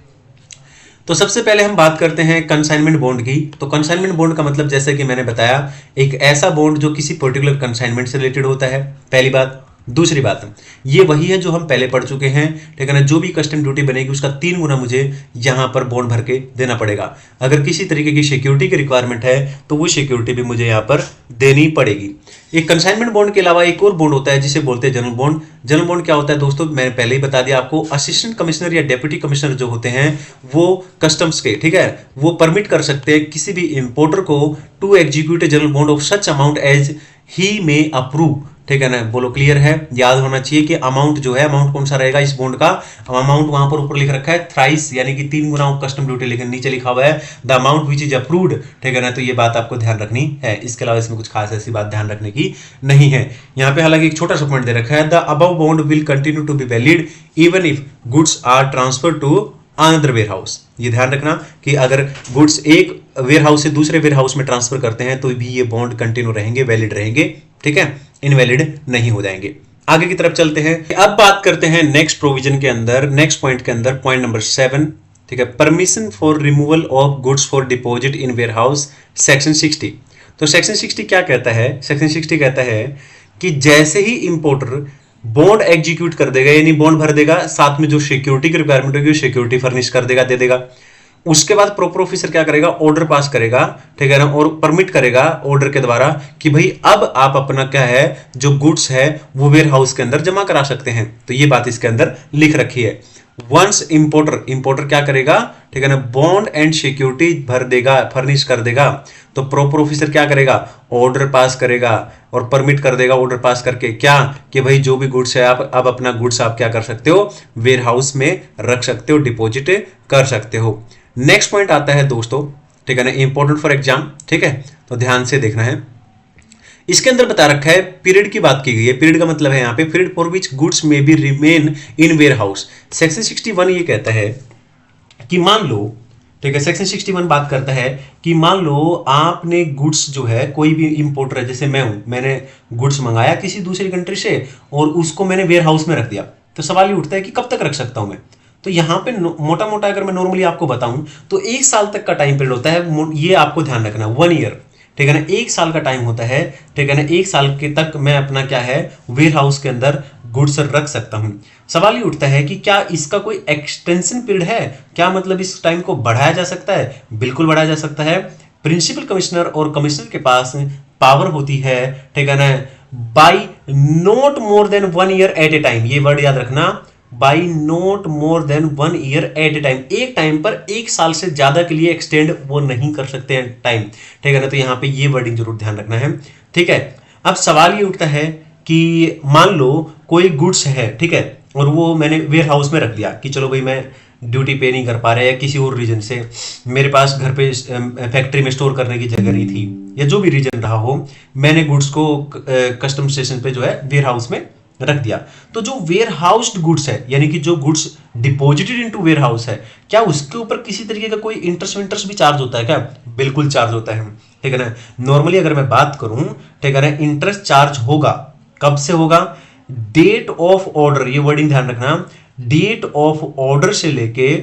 तो सबसे पहले हम बात करते हैं कंसाइनमेंट बॉन्ड की। तो कंसाइनमेंट बॉन्ड का मतलब जैसे कि मैंने बताया, एक ऐसा बॉन्ड जो किसी पर्टिकुलर कंसाइनमेंट से रिलेटेड होता है, पहली बात। दूसरी बात, ये वही है जो हम पहले पढ़ चुके हैं, ठीक है ना, जो भी कस्टम ड्यूटी बनेगी उसका 3 गुना मुझे यहां पर बॉन्ड भर के देना पड़ेगा। अगर किसी तरीके की सिक्योरिटी की रिक्वायरमेंट है तो वो सिक्योरिटी भी मुझे यहां पर देनी पड़ेगी। एक कंसाइनमेंट बॉन्ड के अलावा एक और बॉन्ड होता है जिसे बोलते हैं जनरल बॉन्ड। जनरल बॉन्ड क्या होता है दोस्तों, मैंने पहले ही बता दिया आपको। असिस्टेंट कमिश्नर या डेप्यूटी कमिश्नर जो होते हैं वो कस्टम्स के, ठीक है, वो परमिट कर सकते हैं किसी भी इंपोर्टर को to execute a general bond of such amount as he may approve, ठीक है ना। बोलो क्लियर है? याद होना चाहिए कि अमाउंट जो है, अमाउंट कौन सा रहेगा इस बॉन्ड का, अमाउंट वहां पर ऊपर लिख रखा है थ्राइस, यानी कि 3 गुना कस्टम ड्यूटी, लेकिन नीचे लिखा हुआ है the amount which is approved, ठीक है ना। तो ये बात आपको ध्यान रखनी है, इसके अलावा इसमें कुछ खास ऐसी बात ध्यान रखने की नहीं है। यहाँ पे हालांकि एक छोटा सा पॉइंट दे रखा है, the above bond will continue to be valid even if goods are transfer to another warehouse. ये ध्यान रखना कि अगर गुड्स एक वेयर हाउस से दूसरे वेयर हाउस में ट्रांसफर करते हैं तो भी ये बॉन्ड कंटिन्यू रहेंगे, वैलिड रहेंगे, ठीक है, इनवैलिड नहीं हो जाएंगे। आगे की तरफ चलते हैं। अब बात करते हैं नेक्स्ट प्रोविजन के अंदर, नेक्स्ट पॉइंट के अंदर, पॉइंट नंबर 7, ठीक है, permission for removal of goods for deposit in warehouse, section 60। तो सेक्शन 60 क्या कहता है? सेक्शन 60 कहता है कि जैसे ही इंपोर्टर बॉन्ड एग्जीक्यूट कर देगा, यानी बॉन्ड भर देगा, साथ में जो सिक्योरिटी की रिक्वायरमेंट होगी सिक्योरिटी फर्निश कर देगा, दे देगा, उसके बाद प्रॉपर ऑफिसर क्या करेगा, ऑर्डर पास करेगा, ठीक है ना, और परमिट करेगा ऑर्डर के द्वारा कि भाई अब आप अपना क्या है जो गुड्स है वो वेयर हाउस के अंदर जमा करा सकते हैं। तो ये बात इसके अंदर लिख रखी है। वंस इंपोर्टर क्या करेगा, ठीक है ना, बॉन्ड एंड सिक्योरिटी भर देगा, फर्निश कर देगा, तो प्रॉपर ऑफिसर क्या करेगा, ऑर्डर पास करेगा और परमिट कर देगा ऑर्डर पास करके, क्या कि भाई जो भी गुड्स है आप अब अपना गुड्स आप क्या कर सकते हो, वेयर हाउस में रख सकते हो, डिपॉजिट कर सकते हो। नेक्स्ट पॉइंट आता है दोस्तों, ठीक है ना, इंपॉर्टेंट फॉर एग्जाम, ठीक है, तो ध्यान से देखना है। इसके अंदर बता रखा है, पीरियड की बात की गई है। पीरियड का मतलब है यहाँ पे period for which goods may be remain in warehouse. Section 61 ये कहता है कि मान लो ठीक है। सेक्शन 61 बात करता है कि मान लो आपने गुड्स जो है, कोई भी इंपोर्टर है, जैसे मैं हूं, मैंने गुड्स मंगाया किसी दूसरी कंट्री से और उसको मैंने वेयर हाउस में रख दिया, तो सवाल ये उठता है कि कब तक रख सकता हूं मैं। तो यहाँ पे मोटा मोटा अगर मैं नॉर्मली आपको बताऊं तो 1 साल तक का टाइम पीरियड होता है, ये आपको ध्यान रखना, 1 ईयर, ठीक है ना, 1 साल का टाइम होता है, ठीक है ना, 1 साल के तक मैं अपना क्या है वेयर हाउस के अंदर गुड्स रख सकता हूं। सवाल ये उठता है कि क्या इसका कोई एक्सटेंशन पीरियड है, क्या मतलब इस टाइम को बढ़ाया जा सकता है? बिल्कुल बढ़ाया जा सकता है। प्रिंसिपल कमिश्नर और कमिश्नर के पास पावर होती है, ठीक है ना, by not more than 1 year at a time, ये वर्ड याद रखना, by not more than 1 year at a time, एक टाइम पर 1 साल से ज्यादा के लिए एक्सटेंड वो नहीं कर सकते हैं टाइम, ठीक है ना। तो यहाँ पे ये वर्डिंग जरूर ध्यान रखना है, ठीक है। अब सवाल ये उठता है कि मान लो कोई गुड्स है, ठीक है, और वो मैंने वेयर हाउस में रख दिया कि चलो भाई मैं ड्यूटी पे नहीं कर पा रहा है या किसी और रीजन से मेरे पास घर पे फैक्ट्री में स्टोर करने की जगह नहीं थी या जो भी रीजन रहा हो, मैंने गुड्स को कस्टम स्टेशन पे जो है वेयर हाउस में रख दिया। तो जो वेयर हाउस्ड गुड्स है, यानी कि जो goods deposited into warehouse है, क्या उसके ऊपर किसी तरीके का कोई इंटरेस्ट भी चार्ज होता है क्या? बिल्कुल चार्ज होता है, ठीक है ना। नॉर्मली अगर मैं बात करूं, ठीक है ना, इंटरेस्ट चार्ज होगा, कब से होगा? डेट ऑफ ऑर्डर, ये वर्डिंग ध्यान रखना, डेट ऑफ ऑर्डर से लेके,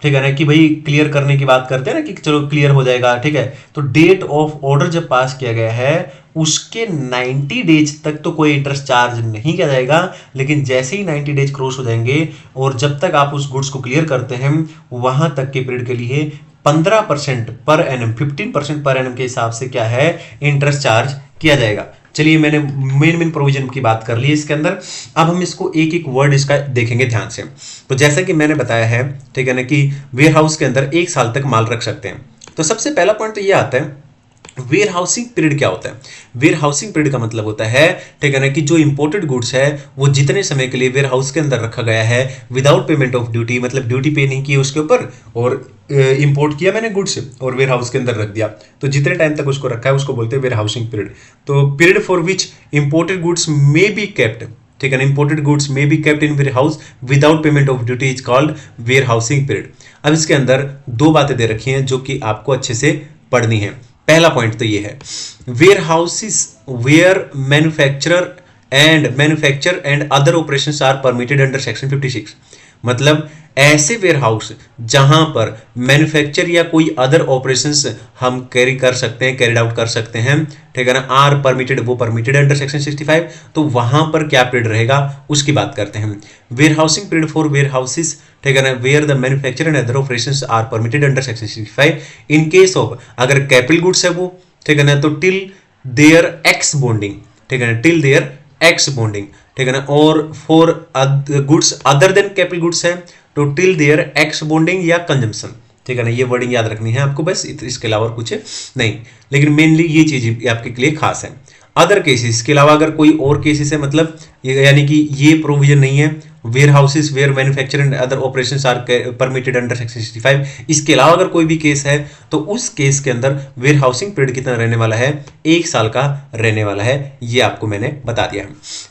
ठीक है ना, कि भाई क्लियर करने की बात करते हैं ना कि चलो क्लियर हो जाएगा, ठीक है, तो डेट ऑफ ऑर्डर जब पास किया गया है उसके 90 डेज तक तो कोई इंटरेस्ट चार्ज नहीं किया जाएगा, लेकिन जैसे ही 90 डेज क्रॉस हो जाएंगे और जब तक आप उस गुड्स को क्लियर करते हैं वहां तक के पीरियड के लिए 15% पर एनम, 15% पर एनम के हिसाब से क्या है इंटरेस्ट चार्ज किया जाएगा। चलिए मैंने मेन प्रोविजन की बात कर ली इसके अंदर, अब हम इसको एक एक वर्ड इसका देखेंगे ध्यान से। तो जैसा कि मैंने बताया है, ठीक है ना, कि वेयर हाउस के अंदर 1 साल तक माल रख सकते हैं। तो सबसे पहला पॉइंट तो ये आता है वेयर हाउसिंग पीरियड क्या होता है? वेयर हाउसिंग पीरियड का मतलब होता है, ठीक है ना, कि जो इंपोर्टेड गुड्स है वो जितने समय के लिए वेयर हाउस के अंदर रखा गया है विदाउट पेमेंट ऑफ ड्यूटी, मतलब ड्यूटी पे नहीं की उसके ऊपर, और इंपोर्ट किया मैंने गुड्स और वेयर हाउस के अंदर रख दिया, तो जितने टाइम तक उसको रखा है उसको बोलते हैं वेयर हाउसिंग पीरियड। तो period for which imported goods may be kept, ठीक है ना, imported goods may be kept in warehouse without payment of duty is called warehousing period. अब इसके अंदर 2 बातें दे रखी हैं जो कि आपको अच्छे से पढ़नी है। पहला पॉइंट तो ये है, warehouses where manufacture and other operations are permitted under section 56, मतलब ऐसे वेयर हाउस जहां पर मैन्युफैक्चर या कोई अदर ऑपरेशंस हम कैरिड आउट कर सकते हैं, ठीक है ना, आर परमिटेड, वो परमिटेड अंडर सेक्शन 65, तो वहां पर क्या पीरियड रहेगा उसकी बात करते हैं। Warehousing period for warehouses, ठीक है ना, where the manufacture and other operations are permitted under section 65 in case of, अगर कैपिटल गुड्स है वो, ठीक है ना, तो टिल देयर एक्स बॉन्डिंग, ठीक है ना, टिल देयर एक्स बॉन्डिंग, ठीक है ना, और for goods other than capital goods है तो टिल देयर एक्स बॉन्डिंग या कंजम्पशन, ठीक है ना, ये वर्डिंग याद रखनी है आपको बस, इसके अलावा कुछ नहीं, लेकिन मेनली ये चीज आपके लिए खास है। अदर केसेस के अलावा अगर कोई और केसेस है, मतलब यानी कि ये प्रोविजन नहीं है, warehouses where manufacture and other operations are permitted under section 65, इसके अलावा अगर कोई भी केस है तो उस केस के अंदर वेयर हाउसिंग पीरियड कितना रहने वाला है? 1 साल का रहने वाला है, ये आपको मैंने बता दिया।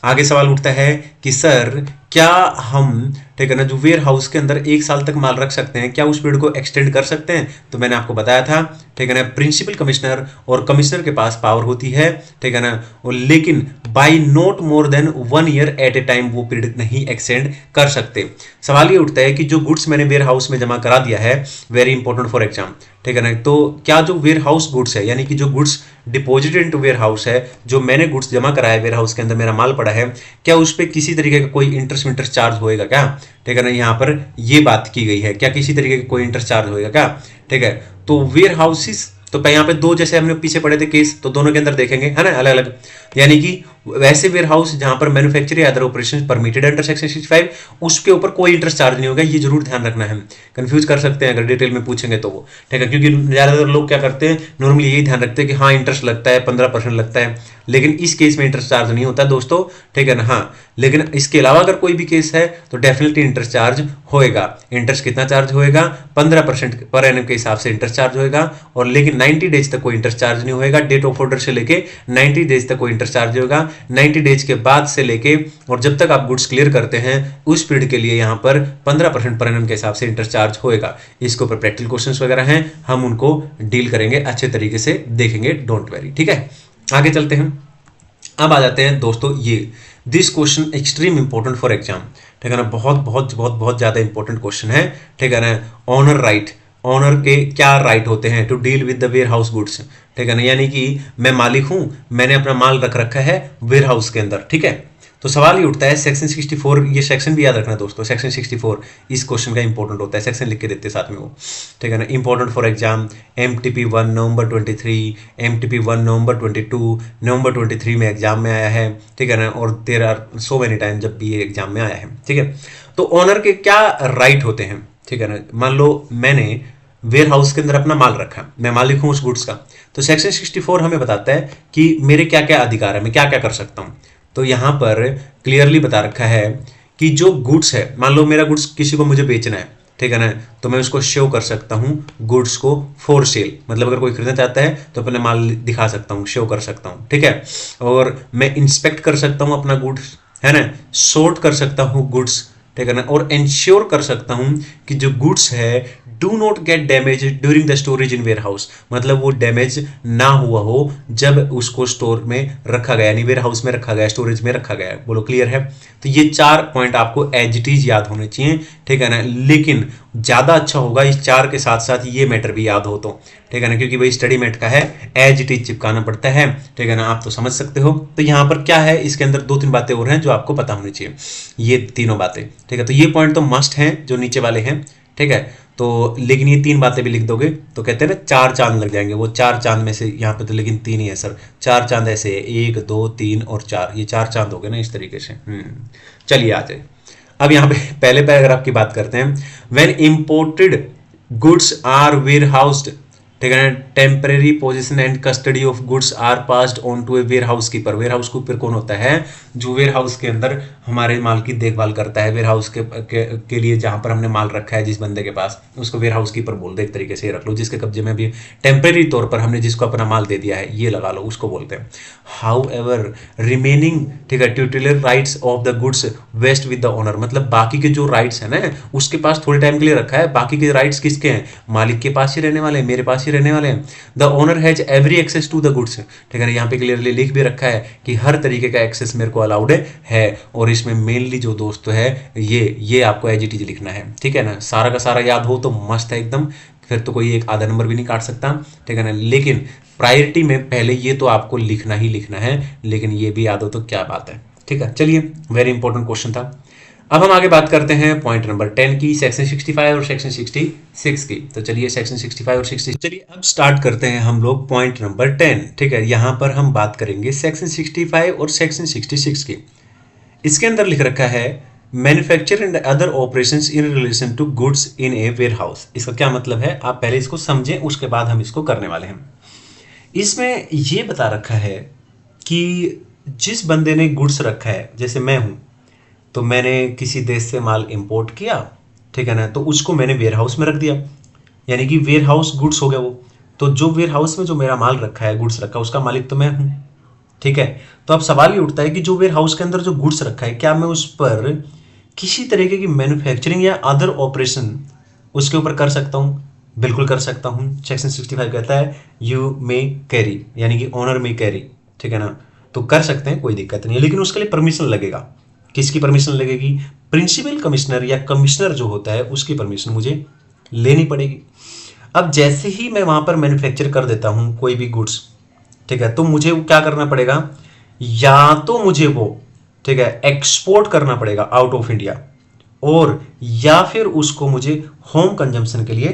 आगे सवाल उठता है कि सर क्या हम, ठीक है ना, जो वेयर हाउस के अंदर 1 साल तक माल रख सकते हैं, क्या उस पीरियड को एक्सटेंड कर सकते हैं? तो मैंने आपको बताया था, ठीक है ना, प्रिंसिपल कमिश्नर और कमिश्नर के पास पावर होती है, ठीक है ना, लेकिन by not more than 1 year at a time वो पीरियड नहीं एक्सटेंड कर सकते। सवाल ये उठता है कि जो गुड्स मैंने वेयर हाउस में जमा करा दिया है, वेरी इंपॉर्टेंट फॉर एग्जाम, ठीक है ना, तो क्या जो वेयर हाउस गुड्स है, यानी कि जो goods deposited into warehouse है, जो मैंने गुड्स जमा कराया वेयर हाउस के अंदर मेरा माल पड़ा है, क्या उस पर किसी तरीके का कोई इंटरेस्ट चार्ज होएगा क्या? ठीक है ना, यहाँ पर ये बात की गई है, क्या किसी तरीके का कोई इंटरेस्ट चार्ज होएगा क्या? ठीक है, तो वेयर हाउसेस, तो यहाँ पे 2 जैसे हमने पीछे पढ़े थे केस, तो दोनों के अंदर देखेंगे, है ना, अलग अलग, यानी कि वैसे वेयर हाउस जहां पर मैन्युफैक्चर या other operation permitted under section 65 उसके ऊपर कोई इंटरेस्ट चार्ज नहीं होगा, ये जरूर ध्यान रखना है। कंफ्यूज कर सकते हैं अगर डिटेल में पूछेंगे तो वो, ठीक है, क्योंकि ज्यादातर लोग क्या करते हैं, नॉर्मली यही ध्यान रखते हैं कि हाँ इंटरेस्ट लगता है 15% लगता है, लेकिन इस केस में इंटरेस्ट चार्ज नहीं होता दोस्तों, ठीक है ना। हाँ, लेकिन इसके अलावा अगर कोई भी केस है तो डेफिनेटली इंटरेस्ट चार्ज होएगा। इंटरेस्ट कितना चार्ज होएगा? 15% पर एनम के हिसाब से इंटरेस्ट चार्ज होएगा, और लेकिन 90 डेज तक कोई इंटरेस्ट चार्ज नहीं होएगा। डेट ऑफ ऑर्डर से लेके 90 डेज तक कोई इंटरेस्ट इंटरेस्ट चार्ज होगा। 90 डेज के बाद से लेके और जब तक आप गुड्स क्लियर करते हैं उस पीरियड के लिए यहाँ पर 15% पर एनम के हिसाब से इंटरेस्ट चार्ज होएगा। इसके ऊपर प्रैक्टिकल क्वेश्चंस वगैरह हैं, हम उनको डील करेंगे, अच्छे तरीके से देखेंगे, डोंट वरी। ठीक है, आगे चलते हैं। अब आ जाते हैं दोस्तों, ये this question extreme important for exam. ठीक है ना, बहुत बहुत बहुत बहुत ज्यादा इंपॉर्टेंट क्वेश्चन है। ठीक है ना, ऑनर राइट, ऑनर के क्या राइट होते हैं to deal with the warehouse goods. ठीक है ना, यानी कि मैं मालिक हूं, मैंने अपना माल रख रखा है वेयर हाउस के अंदर। ठीक है, तो सवाल ये उठता है सेक्शन 64, ये सेक्शन भी याद रखना दोस्तों, सेक्शन 64 इस क्वेश्चन का इंपॉर्टेंट होता है, सेक्शन लिख के देते हैं साथ में वो। ठीक है ना, important for exam, MTP 1 November 23, MTP 1 नवंबर 22, नवंबर 23 में एग्जाम में आया है। ठीक है ना, और there are so many time जब भी ये एग्जाम में आया है। ठीक है, तो ऑनर के क्या राइट होते हैं। ठीक है ना, मान लो मैंने वेयर हाउस के अंदर अपना माल रखा, मैं मालिक हूं उस गुड्स का, तो सेक्शन 64 हमें बताता है कि मेरे क्या क्या अधिकार है, मैं क्या क्या कर सकता हूं। तो यहां पर क्लियरली बता रखा है कि जो गुड्स है, मान लो मेरा गुड्स किसी को मुझे बेचना है, ठीक है ना, तो मैं उसको शो कर सकता हूं गुड्स को फॉर सेल, मतलब अगर कोई खरीदना चाहता है तो अपने माल दिखा सकता हूं, शो कर सकता हूं। ठीक है, और मैं इंस्पेक्ट कर सकता हूं अपना गुड्स, है ना, सॉर्ट कर सकता हूं गुड्स। ठीक है ना, और इंश्योर कर सकता हूं कि जो गुड्स है do not get damage during the storage in warehouse, मतलब वो डैमेज ना हुआ हो जब उसको स्टोर में रखा गया, यानी वेयर हाउस में रखा गया, स्टोरेज में रखा गया। बोलो क्लियर है। तो ये 4 पॉइंट आपको एज इट इज याद होने चाहिए। ठीक है ना, लेकिन ज्यादा अच्छा होगा इस 4 के साथ साथ ये मैटर भी याद हो तो। ठीक है ना, क्योंकि भाई स्टडी मेट का है, एज इट इज चिपकाना पड़ता है। ठीक है ना, आप तो समझ सकते हो। तो यहाँ पर क्या है, इसके अंदर 2-3 बातें और हैं जो आपको पता होनी चाहिए, ये तीनों बातें। ठीक है, तो ये पॉइंट तो मस्ट हैं जो नीचे वाले हैं। ठीक है, तो लेकिन ये 3 बातें भी लिख दोगे तो कहते हैं ना 4 चांद लग जाएंगे। वो 4 चांद में से यहाँ पे तो लेकिन 3 ही है सर, 4 चांद ऐसे है, 1 2 3 और 4, ये 4 चांद हो गए ना इस तरीके से। चलिए आ जाए, अब यहाँ पे पहले पैराग्राफ की बात करते हैं। When imported goods are warehoused, ठीक है ना, temporary position and custody of goods are passed on to a warehouse keeper. Warehouse keeper कौन होता है, जो वेयर हाउस के अंदर हमारे माल की देखभाल करता है। वेयर हाउस के लिए जहां पर हमने माल रखा है जिस बंदे के पास, उसको वेयर हाउस कीपर बोलते हैं, एक तरीके से रख लो। जिसके कब्जे में भी टेम्परेरी तौर पर हमने जिसको अपना माल दे दिया है, ये लगा लो, उसको बोलते हैं। हाउ एवर रिमेनिंग, ठीक है, tutorial rights of the goods vest with the owner, मतलब बाकी के जो राइट्स है ना उसके पास थोड़े टाइम के लिए रखा है, बाकी के राइट्स किसके हैं, मालिक के पास ही रहने वाले हैं, मेरे पास ही रहने वाले हैं। The owner has every access to the goods, ठीक है, यहाँ पे क्लियरली लिख भी रखा है कि हर तरीके का एक्सेस मेरे को अलाउड है। और इसमें मेनली जो दोस्त है ये आपको एज इट इज लिखना है। ठीक है ना, सारा का सारा याद हो तो मस्त है एकदम, फिर तो कोई एक आधा नंबर भी नहीं काट सकता। ठीक है ना, लेकिन प्रायोरिटी में पहले ये तो आपको लिखना ही लिखना है, लेकिन ये भी याद हो तो क्या बात है। ठीक है, चलिए, वेरी इंपॉर्टेंट क्वेश्चन था। अब हम आगे बात करते हैं पॉइंट नंबर 10 की, सेक्शन 65 और सेक्शन 66 की। तो चलिए सेक्शन 65 और 66, चलिए अब स्टार्ट करते हैं हम लोग पॉइंट नंबर 10। ठीक है, यहां पर हम बात करेंगे सेक्शन 65 और सेक्शन 66 की। इसके अंदर लिख रखा है manufacture and other operations in relation to goods in a warehouse. इसका क्या मतलब है, आप पहले इसको समझें, उसके बाद हम इसको करने वाले हैं। इसमें यह बता रखा है कि जिस बंदे ने गुड्स रखा है, जैसे मैं हूं, तो मैंने किसी देश से माल इंपोर्ट किया, ठीक है ना, तो उसको मैंने वेयर हाउस में रख दिया, यानी कि वेयर हाउस गुड्स हो गया वो। तो जो वेयर हाउस में जो मेरा माल रखा है, गुड्स रखा है, उसका मालिक तो मैं हूं। ठीक है, तो अब सवाल ये उठता है कि जो वेयर हाउस के अंदर जो गुड्स रखा है, क्या मैं उस पर किसी तरीके की मैन्युफैक्चरिंग या अदर ऑपरेशन उसके ऊपर कर सकता हूं? बिल्कुल कर सकता हूं। सेक्शन 65 कहता है यू मे कैरी, यानी कि ऑनर मे कैरी। ठीक है ना, तो कर सकते हैं, कोई दिक्कत नहीं है, लेकिन उसके लिए परमिशन लगेगा। किसकी परमिशन लगेगी? प्रिंसिपल कमिश्नर या कमिश्नर जो होता है उसकी परमिशन मुझे लेनी पड़ेगी। अब जैसे ही मैं वहां पर मैन्युफैक्चर कर देता हूं कोई भी गुड्स, ठीक है, तो मुझे क्या करना पड़ेगा, या तो मुझे वो, ठीक है, एक्सपोर्ट करना पड़ेगा आउट ऑफ इंडिया, और या फिर उसको मुझे होम कंजम्पशन के लिए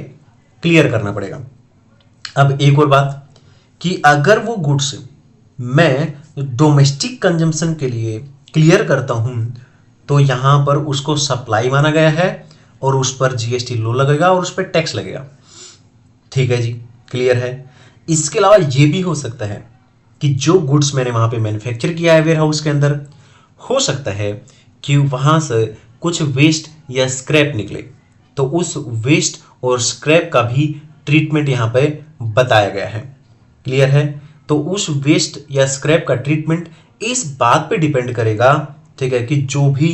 क्लियर करना पड़ेगा। अब एक और बात कि अगर वो गुड्स मैं डोमेस्टिक कंजम्पशन के लिए क्लियर करता हूं तो यहां पर उसको सप्लाई माना गया है और उस पर जीएसटी लो लगेगा और उस पर टैक्स लगेगा। ठीक है जी, क्लियर है। इसके अलावा यह भी हो सकता है कि जो गुड्स मैंने वहां पे मैन्युफैक्चर किया है वेयर हाउस के अंदर, हो सकता है कि वहां से कुछ वेस्ट या स्क्रैप निकले, तो उस वेस्ट और स्क्रैप का भी ट्रीटमेंट यहां पे बताया गया है। क्लियर है, तो उस वेस्ट या स्क्रैप का ट्रीटमेंट इस बात पे डिपेंड करेगा, ठीक है, कि जो भी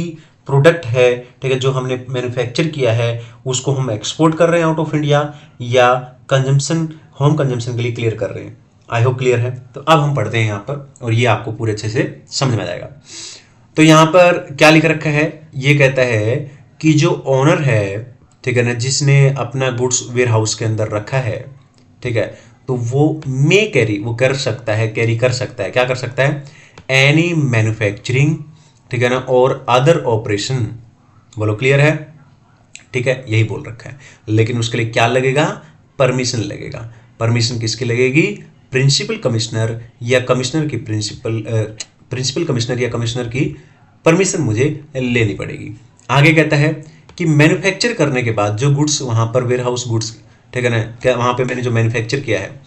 प्रोडक्ट है, ठीक है, जो हमने मैन्युफैक्चर किया है उसको हम एक्सपोर्ट कर रहे हैं आउट ऑफ इंडिया या कंजम्पशन, होम कंजम्पशन के लिए क्लियर कर रहे हैं। आई होप क्लियर है। तो अब हम पढ़ते हैं यहाँ पर और ये आपको पूरे अच्छे से समझ में आ जाएगा। तो यहाँ पर क्या लिख रखा है, ये कहता है कि जो ओनर है, ठीक है ना, जिसने अपना गुड्स वेयर हाउस के अंदर रखा है, ठीक है, तो वो मे कैरी, वो कर सकता है, कैरी कर सकता है, क्या कर सकता है, एनी मैन्युफैक्चरिंग, ठीक है ना, और अदर ऑपरेशन। बोलो क्लियर है, ठीक है, यही बोल रखा है। लेकिन उसके लिए क्या लगेगा, परमिशन लगेगा। परमिशन किसकी लगेगी, प्रिंसिपल कमिश्नर या कमिश्नर की प्रिंसिपल कमिश्नर या कमिश्नर की परमिशन मुझे लेनी पड़ेगी। आगे कहता है कि मैन्युफैक्चर करने के बाद जो गुड्स वहां पर वेयर हाउस गुड्स, ठीक है ना, क्या वहां पे मैंने जो मैन्युफैक्चर किया है,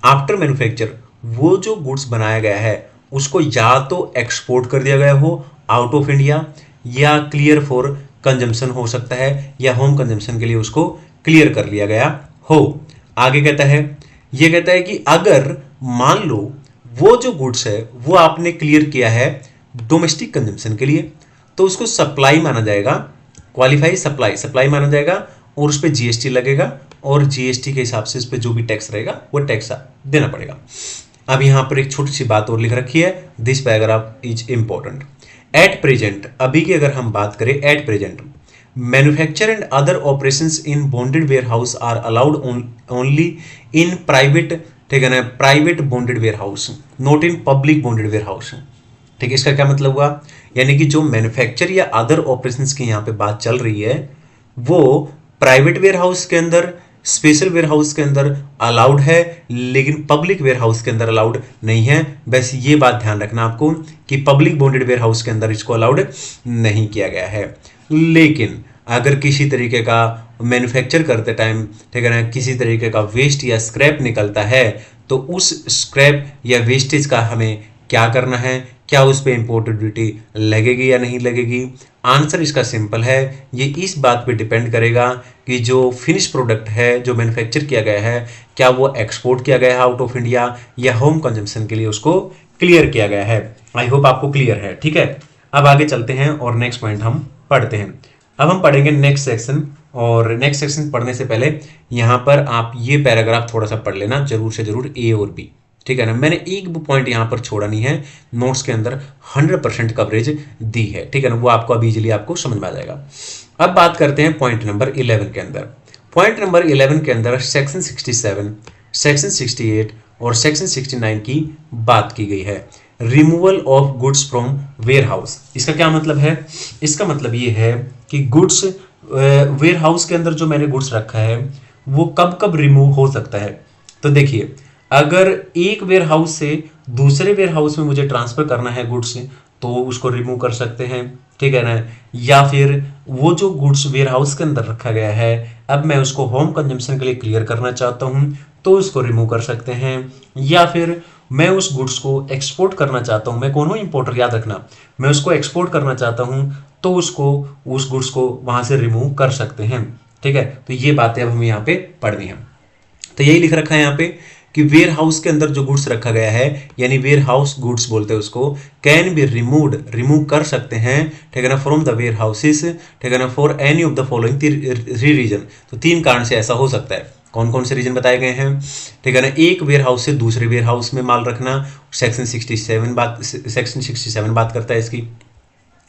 आफ्टर मैन्युफैक्चर वो जो गुड्स बनाया गया है उसको या तो एक्सपोर्ट कर दिया गया हो आउट ऑफ इंडिया या क्लियर फॉर कंजम्पशन हो सकता है, या होम कंजम्पशन के लिए उसको क्लियर कर लिया गया हो। आगे कहता है, ये कहता है कि अगर मान लो वो जो गुड्स है वो आपने क्लियर किया है डोमेस्टिक कंजम्पशन के लिए, तो उसको सप्लाई माना जाएगा, क्वालिफाई सप्लाई माना जाएगा, और उस पर जीएसटी लगेगा, और जीएसटी के हिसाब से इस पर जो भी टैक्स रहेगा वो टैक्स देना पड़ेगा। अब यहां पर एक छोटी सी बात और लिख रखी है, this paragraph is important. At present, अभी की अगर हम बात करें, at present manufacture and other operations in bonded warehouse are allowed only in private, ठीक है ना, private bonded warehouse, not in public bonded warehouse. ठीक है, इसका क्या मतलब हुआ, यानी कि जो मैन्युफैक्चर या अदर ऑपरेशंस की यहाँ पे बात चल रही है वो प्राइवेट वेयर हाउस के अंदर, स्पेशल वेयर हाउस के अंदर अलाउड है, लेकिन पब्लिक वेयर हाउस के अंदर अलाउड नहीं है। बस ये बात ध्यान रखना आपको कि पब्लिक बॉन्डेड वेयर हाउस के अंदर इसको अलाउड नहीं किया गया है। लेकिन अगर किसी तरीके का मैन्युफैक्चर करते टाइम, ठीक है ना, किसी तरीके का वेस्ट या स्क्रैप निकलता है तो उस स्क्रैप या वेस्टेज का हमें क्या करना है, क्या उस पर इंपोर्ट ड्यूटी लगेगी या नहीं लगेगी। आंसर इसका सिंपल है, ये इस बात पे डिपेंड करेगा कि जो फिनिश प्रोडक्ट है, जो मैन्युफैक्चर किया गया है, क्या वो एक्सपोर्ट किया गया है आउट ऑफ इंडिया या होम कंजम्पशन के लिए उसको क्लियर किया गया है। आई होप आपको क्लियर है, ठीक है। अब आगे चलते हैं और नेक्स्ट पॉइंट हम पढ़ते हैं। अब हम पढ़ेंगे नेक्स्ट सेक्शन, और नेक्स्ट सेक्शन पढ़ने से पहले यहाँ पर आप ये पैराग्राफ थोड़ा सा पढ़ लेना जरूर से जरूर, ए और बी, ठीक है ना। मैंने एक भी पॉइंट यहाँ पर छोड़ा नहीं है, नोट्स के अंदर 100% कवरेज दी है, ठीक है ना, वो आपको अभी इजीली आपको समझ में आ जाएगा। अब बात करते हैं पॉइंट नंबर 11 के अंदर। पॉइंट नंबर 11 के अंदर सेक्शन 67, सेक्शन 68 और सेक्शन 69 की बात की गई है। Removal of goods from warehouse, इसका क्या मतलब है, इसका मतलब ये है कि गुड्स वेयर हाउस के अंदर जो मैंने गुड्स रखा है वो कब कब रिमूव हो सकता है। तो देखिए, अगर एक वेयर हाउस से दूसरे वेयर हाउस में मुझे ट्रांसफर करना है गुड्स तो उसको रिमूव कर सकते हैं, ठीक है ना। या फिर वो जो गुड्स वेयर हाउस के अंदर रखा गया है अब मैं उसको होम कंजम्पशन के लिए क्लियर करना चाहता हूं तो उसको रिमूव कर सकते हैं। या फिर मैं उस गुड्स को एक्सपोर्ट करना चाहता हूं, मैं कौन हूं, इंपोर्टर, याद रखना, मैं उसको एक्सपोर्ट करना चाहता हूं तो उसको, उस गुड्स को वहां से रिमूव कर सकते हैं, ठीक है। तो ये बातें अब हमें यहाँ पे पढ़नी है। तो यही लिख रखा है यहाँ पे कि वेयर हाउस के अंदर जो गुड्स रखा गया है, यानी वेयर हाउस गुड्स बोलते हैं उसको, कैन बी रिमूव्ड, रिमूव कर सकते हैं, ठीक है ना, फ्रॉम द वेयर हाउसेस, ठीक है ना, for any of the following 3 reason. तो 3 कारण से ऐसा हो सकता है। कौन कौन से रीजन बताए गए हैं, ठीक है ना। एक वेयर हाउस से दूसरे वेयर हाउस में माल रखना, सेक्शन 67 बात करता है इसकी।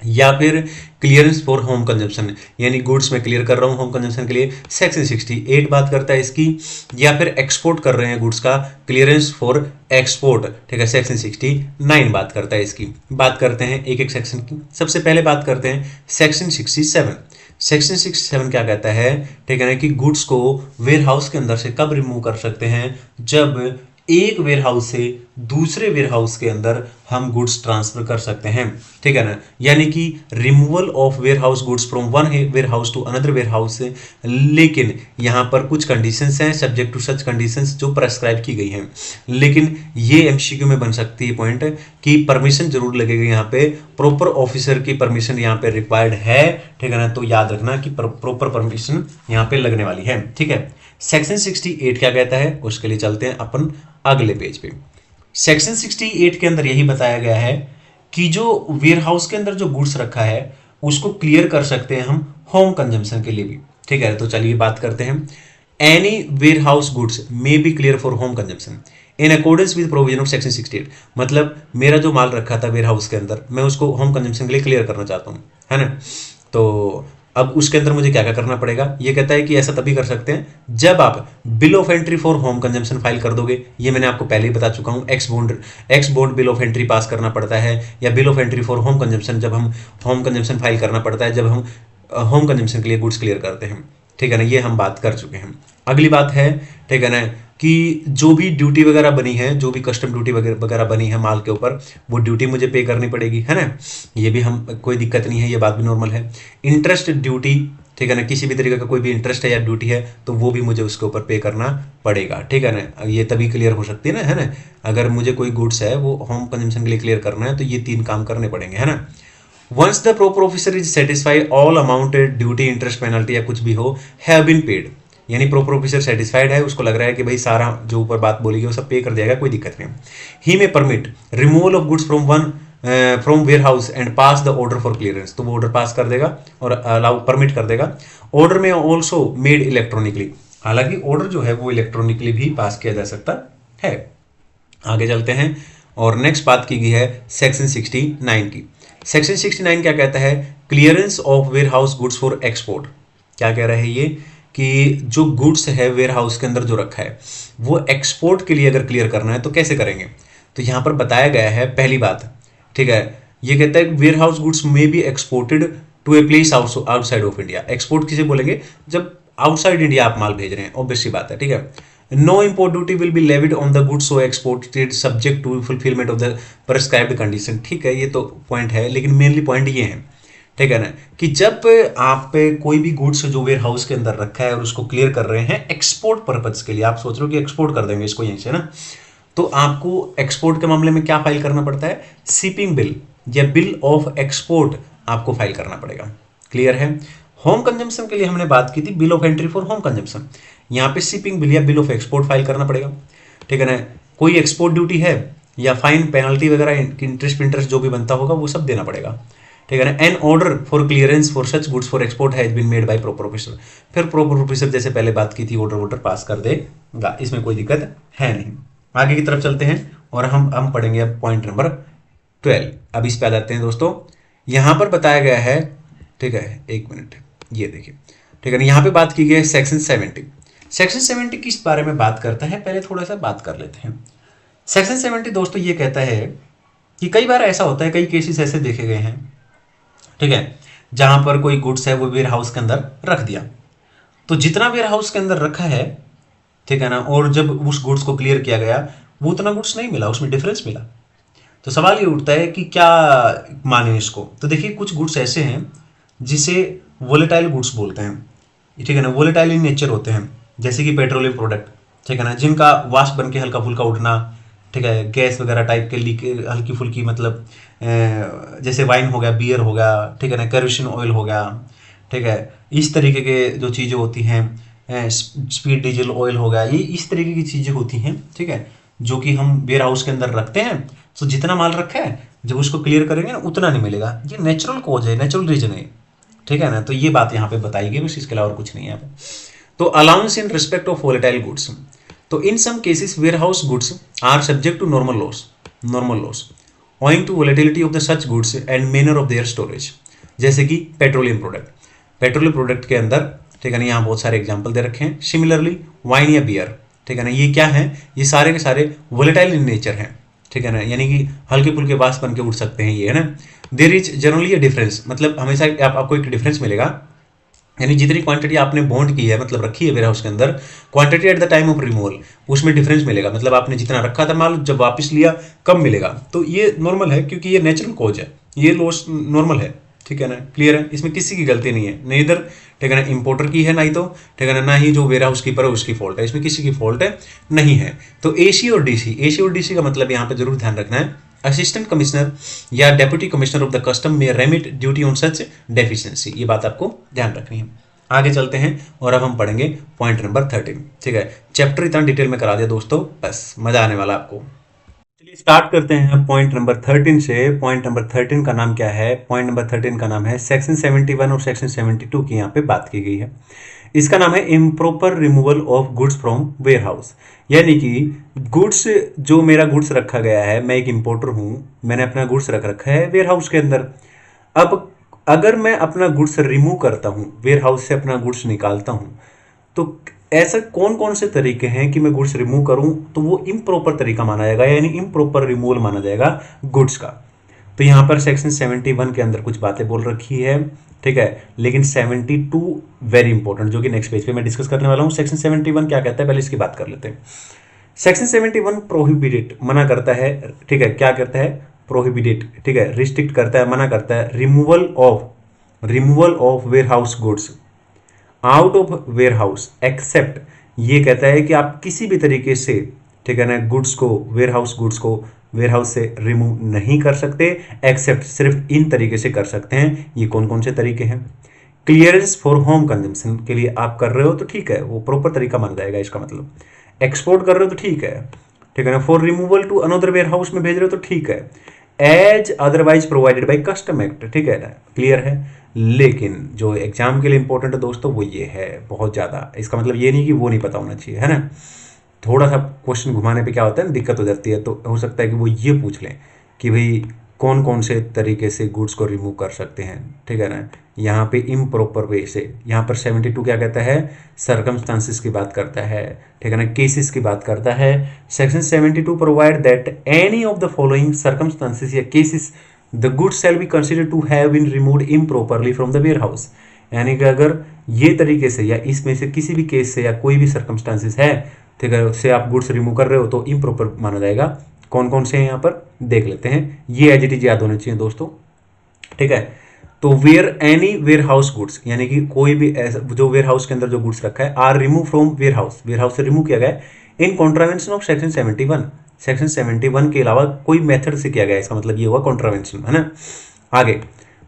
या फिर क्लियरेंस फॉर होम कंजम्पशन, यानी गुड्स में क्लियर कर रहा हूं होम कंजम्पशन के लिए, सेक्शन 68 बात करता है इसकी। या फिर एक्सपोर्ट कर रहे हैं गुड्स का, क्लियरेंस फॉर एक्सपोर्ट, ठीक है, सेक्शन 69 बात करता है इसकी। बात करते हैं एक एक सेक्शन की। सबसे पहले बात करते हैं सेक्शन 67। सेक्शन 67 क्या कहता है, ठीक है ना, कि गुड्स को वेयर हाउस के अंदर से कब रिमूव कर सकते हैं, जब एक वेयर हाउस से दूसरे वेयर हाउस के अंदर हम गुड्स ट्रांसफर कर सकते हैं, ठीक है ना। यानी कि removal of warehouse goods from one warehouse to another warehouse. लेकिन यहाँ पर कुछ कंडीशंस हैं, सब्जेक्ट टू सच कंडीशंस जो प्रेस्क्राइब की गई हैं। लेकिन ये एमसीक्यू में बन सकती है पॉइंट कि परमिशन जरूर लगेगी यहाँ पे, प्रॉपर ऑफिसर की परमिशन यहाँ पे रिक्वायर्ड है, ठीक है ना। तो याद रखना कि प्रॉपर परमिशन यहाँ पे लगने वाली है, ठीक है। सेक्शन 68 क्या कहता है, उसके लिए चलते हैं अपन अगले पेज पे। सेक्शन 68 के अंदर यही बताया गया है कि जो वेयर हाउस के अंदर जो गुड्स रखा है उसको क्लियर कर सकते हैं हम होम कंजम्पशन के लिए भी। ठीक है, तो चलिए बात करते हैं। Any warehouse goods may be clear for home consumption in accordance with provision of section 68। मतलब मेरा जो माल रखा था वेयर हाउस के अंदर, मैं उसको होम कंजम्पशन के लिए क्लियर करना चाहता हूँ, है ना। तो अब उसके अंदर मुझे क्या क्या करना पड़ेगा, ये कहता है कि ऐसा तभी कर सकते हैं जब आप bill of entry for home consumption file कर दोगे। ये मैंने आपको पहले ही बता चुका हूँ, x bond bill of entry पास करना पड़ता है, या bill of entry for home consumption जब हम होम कंजम्पशन फाइल करना पड़ता है जब हम होम कंजम्पशन के लिए गुड्स क्लियर करते हैं। ठीक है ना, ये हम बात कर चुके हैं। अगली बात है, ठीक है ना, कि जो भी ड्यूटी वगैरह बनी है, जो भी कस्टम ड्यूटी वगैरह बनी है माल के ऊपर, वो ड्यूटी मुझे पे करनी पड़ेगी, है ना। ये भी हम कोई दिक्कत नहीं है, ये बात भी नॉर्मल है। इंटरेस्ट ड्यूटी, ठीक है ना, किसी भी तरीके का कोई भी इंटरेस्ट है या ड्यूटी है तो वो भी मुझे उसके ऊपर पे करना पड़ेगा। ठीक है ना, ये तभी क्लियर हो सकती है ना, है ना। अगर मुझे कोई गुड्स है वो होम कंजम्पशन के लिए क्लियर करना है तो ये 3 काम करने पड़ेंगे, है ना। Once the proper officer is satisfied all amounted duty interest penalty या कुछ भी हो हैव बीन पेड, यानी प्रॉपर ऑफिसर सेटिस्फाइड है, उसको लग रहा है कि भाई सारा जो ऊपर बात बोली गई वो सब पे कर दिया, कोई दिक्कत नहीं। He may permit removal of goods from warehouse and pass the order for clearance, तो वो ऑर्डर पास कर देगा और अलाउ परमिट कर देगा। ऑर्डर में ऑल्सो मेड इलेक्ट्रॉनिकली, हालांकि ऑर्डर जो है वो इलेक्ट्रॉनिकली भी पास किया जा सकता है। आगे चलते हैं और नेक्स्ट बात की गई है सेक्शन 69 की। सेक्शन 69 क्या कहता है, clearance of warehouse goods for export. क्या कह रहा है ये, कि जो गुड्स है वेयर हाउस के अंदर जो रखा है वो एक्सपोर्ट के लिए अगर क्लियर करना है तो कैसे करेंगे। तो यहाँ पर बताया गया है पहली बात, ठीक है, ये कहता है warehouse goods may be exported to a place outside of India. Export किसे बोलेंगे, जब आउटसाइड इंडिया आप माल भेज रहे हैं, ऑब्वियस सी बात है। ठीक है, no import duty will be levied on the goods so exported subject to fulfilment of the prescribed condition. ठीक है, ये तो पॉइंट है, लेकिन मेनली पॉइंट ये है, ठीक है ना, कि जब आप कोई भी गुड्स जो वेयर हाउस के अंदर रखा है और उसको क्लियर कर रहे हैं एक्सपोर्ट पर्पज के लिए, आप सोच रहे हो कि एक्सपोर्ट कर देंगे इसको यहीं से ना, तो आपको एक्सपोर्ट के मामले में क्या फाइल करना पड़ता है, शिपिंग बिल या बिल ऑफ एक्सपोर्ट आपको फाइल करना पड़ेगा। क्लियर है। होम कंजम्पशन के लिए हमने बात की थी bill of entry for home consumption, यहाँ पे शिपिंग बिल या बिल ऑफ एक्सपोर्ट फाइल करना पड़ेगा। ठीक है ना, कोई एक्सपोर्ट ड्यूटी है या फाइन पेनल्टी वगैरह इंटरेस्ट जो भी बनता होगा वो सब देना पड़ेगा। ठीक है ना, an order for clearance for such goods for export has been made by proper officer. फिर प्रॉपर ऑफिसर जैसे पहले बात की थी ऑर्डर पास कर देगा, इसमें कोई दिक्कत है नहीं। आगे की तरफ चलते हैं और हम पढ़ेंगे अब पॉइंट नंबर 12। अब इस पे आ जाते हैं दोस्तों। यहाँ पर बताया गया है, ठीक है, एक मिनट, ये देखिए, ठीक है ना, यहाँ पे बात की गई है सेक्शन 70। सेक्शन 70 किस बारे में बात करता है, पहले थोड़ा सा बात कर लेते हैं। सेक्शन 70 दोस्तों ये कहता है कि कई बार ऐसा होता है, कई केसेस ऐसे देखे गए हैं, ठीक है, जहां पर कोई गुड्स है वो वेयर हाउस के अंदर रख दिया, तो जितना वेयर हाउस के अंदर रखा है, ठीक है ना, और जब उस गुड्स को क्लियर किया गया वो उतना गुड्स नहीं मिला, उसमें डिफरेंस मिला। तो सवाल ये उठता है कि क्या माने इसको। तो देखिए कुछ गुड्स ऐसे हैं जिसे वोलेटाइल गुड्स बोलते हैं, ठीक है ना, वोलेटाइल इन नेचर होते हैं, जैसे कि पेट्रोलियम प्रोडक्ट, ठीक है ना, जिनका वाष्प बन के हल्का फुल्का उठना, ठीक है, गैस वगैरह टाइप के लीक हल्की फुल्की, मतलब जैसे वाइन हो गया, बियर हो गया, ठीक है ना, केरोसिन ऑयल हो गया, ठीक है, इस तरीके के जो चीज़ें होती हैं, स्पीड डीजल ऑयल हो गया, ये इस तरीके की चीज़ें होती हैं, ठीक है, जो कि हम वेयर हाउस के अंदर रखते हैं। तो जितना माल रखा है जब उसको क्लियर करेंगे ना उतना नहीं मिलेगा, ये नेचुरल कॉज है, नेचुरल रीजन है, ठीक है ना। तो ये बात यहाँ पे बताई गई, बस इसके अलावा और कुछ नहीं है यहाँ पे। तो allowance in respect of volatile goods, तो in some cases warehouse goods are subject to normal loss owing to volatility of the such goods and manner of their storage। जैसे कि पेट्रोलियम प्रोडक्ट के अंदर, ठीक है ना, यहाँ बहुत सारे एग्जांपल दे रखे हैं। सिमिलरली वाइन या बियर, ठीक है ना, ये क्या है, ये सारे के सारे वोलेटाइल इन नेचर हैं, ठीक है ना, यानी कि हल्के फुल्के बास बन के उठ सकते हैं ये, है ना। There is generally a difference, मतलब हमेशा आपको एक डिफरेंस मिलेगा, यानी जितनी क्वांटिटी आपने बॉन्ड की है, मतलब रखी है वेयर हाउस के अंदर, quantity eight the time of removal, उसमें डिफरेंस मिलेगा, मतलब आपने जितना रखा था माल जब वापस लिया कम मिलेगा। तो ये नॉर्मल है क्योंकि ये नेचुरल कॉज है, ये लॉस नॉर्मल है, ठीक है ना, क्लियर है, इसमें किसी की गलती नहीं है, नहीं इधर, ठीक है ना, इंपोर्टर की है, ना ही तो, ठीक है ना ही जो वेयर हाउस कीपर है उसकी फॉल्ट है, इसमें किसी की फॉल्ट है नहीं है। तो एसी और डीसी का मतलब यहाँ पे जरूर ध्यान रखना है, असिस्टेंट कमिश्नर या deputy commissioner of the custom may remit duty on such deficiency, ये बात आपको ध्यान रखनी है। आगे चलते हैं और अब हम पढ़ेंगे पॉइंट नंबर 13। ठीक है, चैप्टर इतना डिटेल में करा दिया दोस्तों, बस मजा आने वाला आपको। चलिए स्टार्ट करते हैं पॉइंट नंबर 13 से। पॉइंट नंबर 13 का नाम क्या है? पॉइंट नंबर 13 का नाम है सेक्शन 71 और सेक्शन 72 की यहाँ पे बात की गई है। इसका नाम है improper removal of goods from warehouse. यानी कि गुड्स, जो मेरा गुड्स रखा गया है, मैं एक इंपोर्टर हूं, मैंने अपना गुड्स रख रखा है वेयर हाउस के अंदर। अब अगर मैं अपना गुड्स रिमूव करता हूं, वेयर हाउस से अपना गुड्स निकालता हूं, तो ऐसा कौन कौन से तरीके हैं कि मैं गुड्स रिमूव करूं तो वो इम्प्रॉपर तरीका माना जाएगा, यानी इम्प्रॉपर रिमूवल माना जाएगा गुड्स का। तो यहां पर सेक्शन 71 के अंदर कुछ बातें बोल रखी है, ठीक है, लेकिन 72 वेरी इंपॉर्टेंट, जो कि नेक्स्ट पेज पे मैं डिस्कस करने वाला हूं। सेक्शन 71 क्या कहता है, पहले इसकी बात कर लेते हैं। सेक्शन 71 प्रोहिबिटेड, मना करता है, ठीक है, क्या करता है? प्रोहिबिटेड, ठीक है, रिस्ट्रिक्ट करता है, मना करता है removal of warehouse goods out of warehouse except, ये कहता है कि आप किसी भी तरीके से, ठीक है ना, गुड्स को वेयर हाउस से रिमूव नहीं कर सकते, एक्सेप्ट सिर्फ इन तरीके से कर सकते हैं। ये कौन कौन से तरीके हैं? क्लियरेंस फॉर होम कंजम्पशन के लिए आप कर रहे हो तो ठीक है, वो प्रॉपर तरीका मान जाएगा। इसका मतलब एक्सपोर्ट कर रहे हो तो ठीक है, ठीक है ना। For removal to another warehouse में भेज रहे हो तो ठीक है, as otherwise provided by custom act, ठीक है ना, क्लियर है। लेकिन जो एग्जाम के लिए इंपॉर्टेंट है दोस्तों, वो ये है बहुत ज्यादा। इसका मतलब ये नहीं कि वो नहीं पता होना चाहिए, है ना। थोड़ा सा क्वेश्चन घुमाने पे क्या होता है ना, दिक्कत हो जाती है। तो हो सकता है कि वो ये पूछ लें कि भाई कौन कौन से तरीके से गुड्स को रिमूव कर सकते हैं, ठीक है ना। यहाँ पे इम्प्रॉपर वे से, यहाँ पर 72 क्या कहता है? सर्कमस्टांसिस की बात करता है, ठीक है ना, केसेस की बात करता है। Section 72 provide that any of the following circumstances या cases the goods shall be considered to have been removed improperly from the warehouse. यानी कि अगर ये तरीके से या इसमें से किसी भी केस से या कोई भी सर्कमस्टांसिस है, ठीक है, उससे आप गुड्स रिमूव कर रहे हो तो इम्प्रॉपर माना जाएगा। कौन कौन से हैं यहाँ पर देख लेते हैं, ये एज इट इज याद होने चाहिए दोस्तों, ठीक है। तो where any warehouse goods, यानी कि कोई भी ऐसा जो वेयर हाउस के अंदर जो गुड्स रखा है, are remove from warehouse से रिमूव किया गया in contravention of section 71, section 71 के अलावा कोई मेथड से किया गया, इसका मतलब ये हुआ कॉन्ट्रावेंशन, है ना। आगे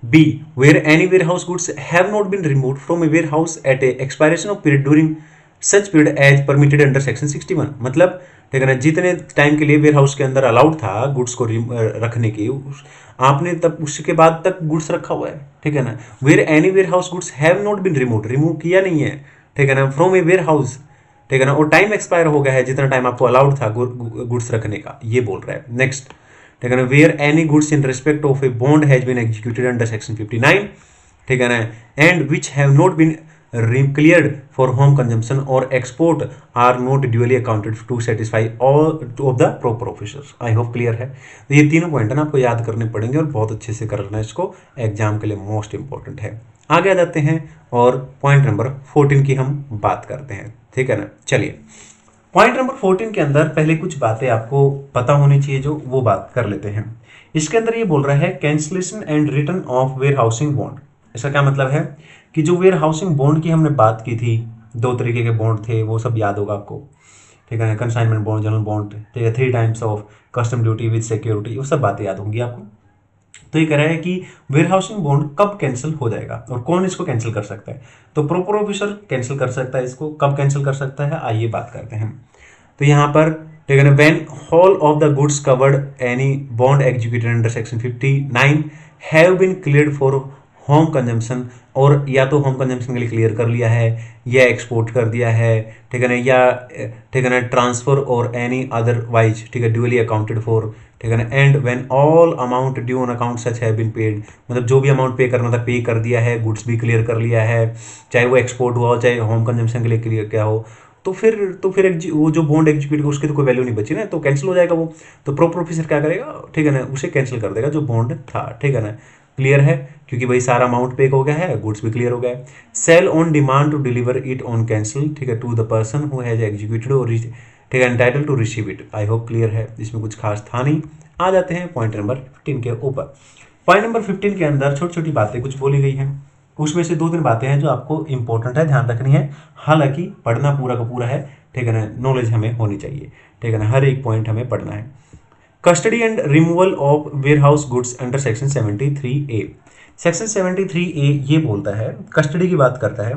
B, where any warehouse goods have not been removed from a warehouse at a expiration of period during such period as permitted under section 61। मतलब, ठीक है ना, जितने टाइम के लिए वेयर हाउस के अंदर अलाउड था गुड्स को रखने की, आपने तब उसके बाद तक गुड्स रखा हुआ है, ठीक है ना। Where any warehouse goods have not been removed, remove किया नहीं है, ठीक है ना, फ्रॉम ए वेयर हाउस, ठीक है ना, और टाइम एक्सपायर हो गया है जितना टाइम आपको अलाउड था गुड्स रखने का, ये बोल रहा है। नेक्स्ट, ठीक है ना, where any goods in respect of a bond has been executed under section 59, ठीक है ना, and which have not been cleared for home consumption or export are not duly accounted to satisfy all of the proper officers। I hope clear है। तो ये तीनों point है ना, आपको याद करने पड़ेंगे और बहुत अच्छे से करना है इसको, एग्जाम के लिए मोस्ट इंपॉर्टेंट है। आगे आ जाते हैं और पॉइंट नंबर 14 की हम बात करते हैं, ठीक है ना। चलिए पॉइंट नंबर 14 के अंदर पहले कुछ बातें आपको पता होनी चाहिए, जो वो बात कर लेते हैं। इसके अंदर ये बोल रहा है cancellation and return of warehousing bond. इसका क्या मतलब है कि जो वेयर हाउसिंग बॉन्ड की हमने बात की थी, दो तरीके के बॉन्ड थे, वो सब याद होगा आपको, ठीक है, कंसाइनमेंट बॉन्ड, जनरल बॉन्ड, ठीक है, 3 times of custom duty with security, वो सब बातें याद होंगी आपको। तो ये कह रहा है कि वेयर हाउसिंग बॉन्ड कब कैंसिल हो जाएगा और कौन इसको कैंसिल कर सकता है। तो प्रॉपर ऑफिसर कैंसिल कर सकता है इसको। कब कैंसिल कर सकता है, आइए बात करते हैं। तो यहाँ पर, ठीक है ना, when whole of the goods covered any bond executed under section 59 have been cleared for home consumption, और या तो होम कंजम्पशन के लिए क्लियर कर लिया है या एक्सपोर्ट कर दिया है, ठीक है ना, या ठीक है ना ट्रांसफर और एनी अदरवाइज, ठीक है, ड्यूअली अकाउंटेड फॉर, ठीक है ना, and when all amount due on account such have been paid, मतलब जो भी अमाउंट पे करना था पे कर दिया है, गुड्स भी क्लियर कर लिया है, चाहे वो एक्सपोर्ट हुआ हो चाहे होम कंजम्पशन के लिए क्लियर क्या हो, तो फिर वो जो बॉन्ड एग्जीक्यूट उसकी तो कोई वैल्यू नहीं बची ना, तो कैंसिल हो जाएगा वो। तो प्रॉपर ऑफिसर क्या करेगा, ठीक है ना, उसे कैंसिल कर देगा जो बॉन्ड था, ठीक है ना, क्लियर है, क्योंकि भाई सारा अमाउंट पे हो गया है, गुड्स भी क्लियर हो गया है। Shall on demand to deliver it on cancel, ठीक है, to the person who has executed और ठीक है entitle to receive it. I hope clear है, इसमें कुछ खास था नहीं। आ जाते हैं पॉइंट नंबर 15 के ऊपर। पॉइंट नंबर 15 के अंदर छोटी छोटी बातें कुछ बोली गई हैं, उसमें से 2-3 बातें हैं जो आपको इंपॉर्टेंट है, ध्यान रखनी है। हालांकि पढ़ना पूरा का पूरा है, ठीक है ना, नॉलेज हमें होनी चाहिए, ठीक है ना, हर एक पॉइंट हमें पढ़ना है। Custody and removal of warehouse goods under section 73A। Section 73A ये बोलता है, कस्टडी की बात करता है,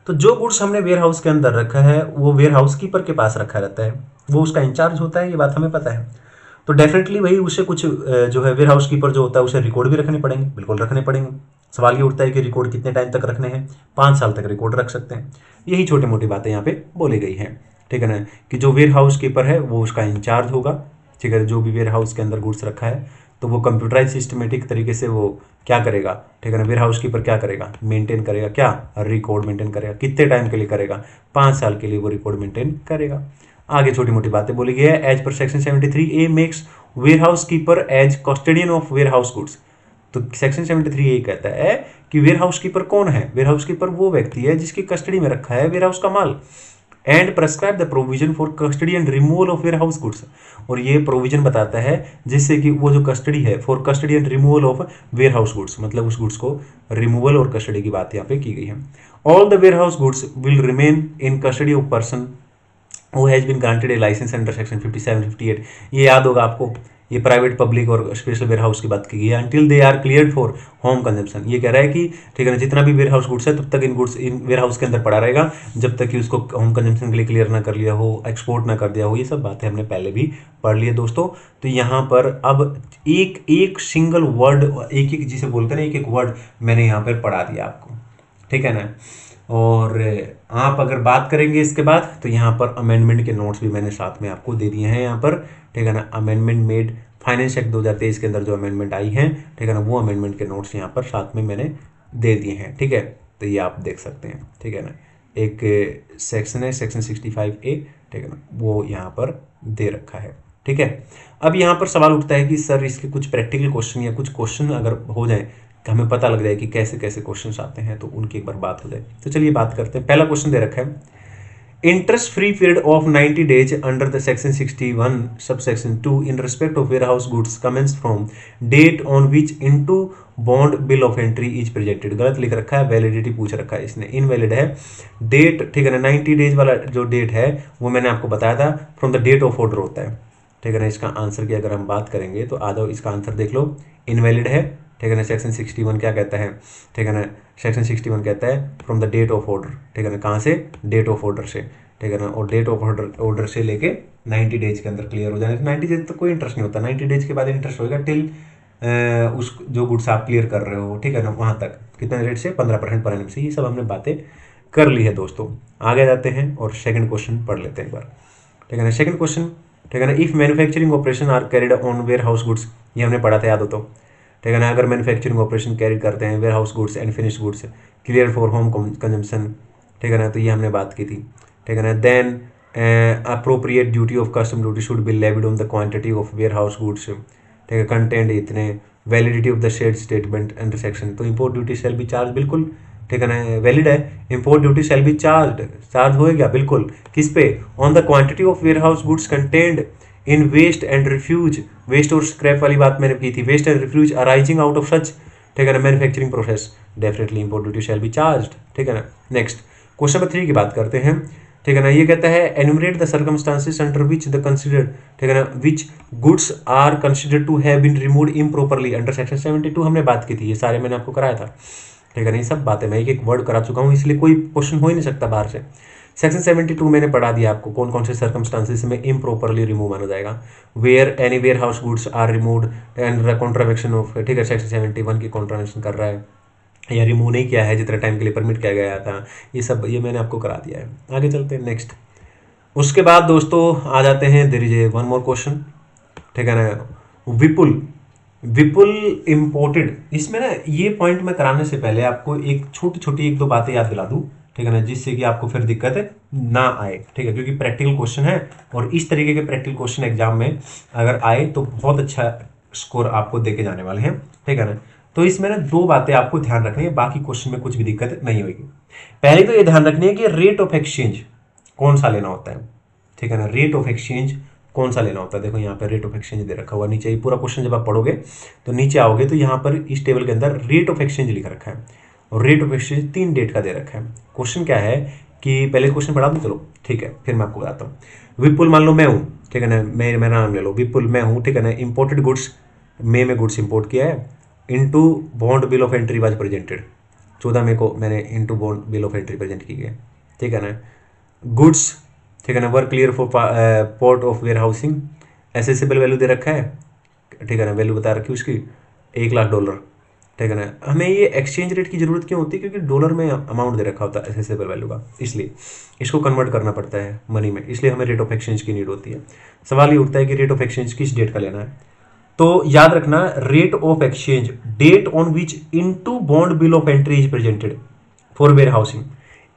तो जो गुड्स हमने वेयर हाउस के अंदर रखा है वो वेयर हाउस कीपर के पास रखा रहता है, वो उसका इंचार्ज होता है, ये बात हमें पता है। तो डेफिनेटली भाई उसे कुछ जो है वेयर हाउस कीपर जो होता है उसे रिकॉर्ड भी रखने पड़ेंगे, बिल्कुल रखने पड़ेंगे। सवाल ये उठता है कि रिकॉर्ड कितने टाइम तक रखने हैं, 5 साल तक रिकॉर्ड रख सकते हैं। यही छोटी मोटी बातें यहाँ पे बोली गई हैं, ठीक है ना, कि जो वेयर हाउस कीपर है वो उसका इंचार्ज होगा, ठीक है, जो भी वेयर हाउस के अंदर गुड्स रखा है तो वो कंप्यूटराइज सिस्टमेटिक तरीके से वो क्या करेगा, ठीक है ना, वेयर हाउस कीपर क्या करेगा, मेंटेन करेगा, क्या रिकॉर्ड मेंटेन करेगा, कितने टाइम के लिए करेगा, 5 साल के लिए वो रिकॉर्ड मेंटेन करेगा। आगे छोटी मोटी बातें बोली गई है। As per section 73A makes warehouse keeper as custodian of warehouse goods. तो सेक्शन 73A कहता है कि वेयर हाउस कीपर कौन है, वेयर हाउस कीपर वो व्यक्ति है जिसकी कस्टडी में रखा है वेयर हाउस का माल। And prescribe the provision for custody and removal of warehouse goods, और ये प्रोविजन बताता है जिससे कि वो जो कस्टडी है for custody and removal of warehouse goods, मतलब उस गुड्स को रिमूवल और कस्टडी की बात यहाँ पे की गई है। All the warehouse goods will remain in custody of person who has been granted a license under section 57, 58। ये याद होगा आपको, ये प्राइवेट, पब्लिक और स्पेशल वेयर हाउस की बात की गई है। Until they are cleared for home consumption, ये कह रहा है कि ठीक है ना, जितना भी वेयर हाउस गुड्स है तब तक इन गुड्स इन वेयर हाउस के अंदर पड़ा रहेगा जब तक कि उसको होम कंजम्पशन के लिए क्लियर ना कर लिया हो, एक्सपोर्ट ना कर दिया हो। ये सब बातें हमने पहले भी पढ़ ली है दोस्तों। तो यहाँ पर अब एक एक सिंगल वर्ड, एक एक जिसे बोलते हैं ना, एक एक वर्ड मैंने यहाँ पर पढ़ा दिया आपको, ठीक है ना। और आप अगर बात करेंगे इसके बाद तो यहाँ पर अमेंडमेंट के नोट्स भी मैंने साथ में आपको दे दिए हैं यहाँ पर, ठीक है ना। अमेंडमेंट मेड फाइनेंस एक्ट 2023 के अंदर जो अमेंडमेंट आई है, ठीक है ना, वो अमेंडमेंट के नोट्स यहाँ पर साथ में मैंने दे दिए हैं, ठीक है। तो ये आप देख सकते हैं, ठीक है ना। एक सेक्शन है सेक्शन 65A, ठीक है ना, वो यहाँ पर दे रखा है, ठीक है। अब यहाँ पर सवाल उठता है कि सर इसके कुछ प्रैक्टिकल क्वेश्चन या कुछ क्वेश्चन अगर हो जाए तो हमें पता लग जाए कि कैसे कैसे क्वेश्चन आते हैं, तो उनकी एक बार बात हो जाए। तो चलिए बात करते हैं। पहला क्वेश्चन दे रखा है, interest free period of 90 days under the section 61 subsection 2 in respect of warehouse goods commence from date on which into bond bill of entry is presented. गलत लिख रखा है, वैलिडिटी पूछ रखा है इसने, इनवैलिड है डेट, ठीक है ना। 90 डेज वाला जो डेट है वो मैंने आपको बताया था from the date of order होता है, ठीक है ना। इसका आंसर की अगर हम बात करेंगे तो आ जाओ, इसका आंसर देख लो, इनवैलिड है, ठीक है ना। सेक्शन 61 क्या कहता है, ठीक है ना, सेक्शन 61 कहता है from the date of order, ठीक है ना। कहाँ से, डेट ऑफ ऑर्डर से, ठीक है ना। और डेट ऑफ ऑर्डर से लेके 90 डेज के अंदर क्लियर हो जाने, 90 डेज तक कोई इंटरेस्ट नहीं होता, 90 डेज के बाद इंटरेस्ट होगा टिल उस जो गुड्स आप क्लियर कर रहे हो, ठीक है ना, वहाँ तक कितने रेट से, 15% पर एनम से। ये सब हमने बातें कर ली है दोस्तों। आगे जाते हैं और सेकंड क्वेश्चन पढ़ लेते हैं एक बार, ठीक है ना। सेकंड क्वेश्चन, ठीक है ना, if manufacturing operation are carried on warehouse goods, ये हमने पढ़ा था, याद हो तो, ठीक है ना। अगर मैन्युफैक्चरिंग ऑपरेशन कैरी करते हैं warehouse goods and finish goods clear for home consumption, ठीक है ना, तो ये हमने बात की थी, ठीक है ना। Then appropriate duty of custom duty should be levied on the quantity of warehouse goods, ठीक है, कंटेंट इतने, validity of the shed statement under section, तो import duty shall be charge, बिल्कुल, ठीक है ना, वैलिड है। Import duty shall be charge होएगा बिल्कुल, किस पे, on the quantity of warehouse goods contained in waste and refuse, waste और स्क्रैप वाली बात मैंने की थी, waste and refuse arising out of such, ठीक है ना, manufacturing process, definitely import duty shall be charged, ठीक है ना। नेक्स्ट क्वेश्चन नंबर 3 की बात करते हैं, ठीक है ना। ये कहता है enumerate the circumstances under which the considered, ठीक है ना, which goods are considered to have been removed improperly under section 72, हमने बात की थी, ये सारे मैंने आपको कराया था, ठीक है ना। ये सब बातें मैं एक एक वर्ड करा चुका हूँ, इसलिए कोई क्वेश्चन हो ही नहीं सकता बाहर से। सेक्शन 72 मैंने पढ़ा दिया आपको कौन कौन से सर्कमस्टांसेस में इम्प्रॉपरली रिमूव माना जाएगा, where any warehouse goods are removed and contravention of, ठीक है, सेक्शन 71 की कॉन्ट्रावेक्शन कर रहा है या रिमूव नहीं किया है जितना टाइम के लिए परमिट किया गया था, ये सब ये मैंने आपको करा दिया है। आगे चलते हैं नेक्स्ट। उसके बाद दोस्तों आ जाते हैं, there is a one more question, ठीक है ना, विपुल इम्पोर्टेड। इसमें ना ये पॉइंट में कराने से पहले आपको एक छोटी छोटी 1-2 बातें याद दिला दूं, ठीक है ना, जिससे कि आपको फिर दिक्कत ना आए, ठीक है, क्योंकि प्रैक्टिकल क्वेश्चन है और इस तरीके के प्रैक्टिकल क्वेश्चन एग्जाम में अगर आए तो बहुत अच्छा स्कोर आपको देके जाने वाले हैं, ठीक है ना। तो इसमें ना 2 बातें आपको ध्यान रखनी है, बाकी क्वेश्चन में कुछ भी दिक्कत नहीं होगी। पहले तो ये ध्यान रखनी है कि रेट ऑफ एक्सचेंज कौन सा लेना होता है, ठीक है ना, रेट ऑफ एक्सचेंज कौन सा लेना होता है। देखो यहाँ पर रेट ऑफ एक्सचेंज दे रखा हुआ नीचे, ये पूरा क्वेश्चन जब आप पढ़ोगे तो नीचे आओगे तो यहाँ पर इस टेबल के अंदर रेट ऑफ एक्सचेंज लिखा रखा है और रेट ऑफ एक्सचेंज 3 डेट का दे रखा है। क्वेश्चन क्या है कि पहले क्वेश्चन पढ़ा दूं, चलो ठीक है, फिर मैं आपको बताता हूँ। विपुल मान लो मैं हूँ, ठीक है ना, मेरा नाम ले लो, विपुल मैं हूँ, ठीक है ना। इंपोर्टेड गुड्स में गुड्स इंपोर्ट किया है, into bond bill of entry was presented, 14 मई को मैंने into bond bill of entry present की है, ठीक है ना। गुड्स, ठीक है ना, were clear for port of warehousing assessable value दे रखा है, ठीक है ना, वैल्यू बता रखी है उसकी $1,00,000, ठीक है ना। हमें ये एक्सचेंज रेट की जरूरत क्यों होती है, क्योंकि डॉलर में अमाउंट दे रखा होता है एसेसिबल वैल्यू का, इसलिए इसको कन्वर्ट करना पड़ता है मनी में, इसलिए हमें रेट ऑफ एक्सचेंज की नीड होती है। सवाल ये उठता है कि रेट ऑफ एक्सचेंज किस डेट का लेना है, तो याद रखना rate of exchange date on which into bond bill of entry is presented for warehousing,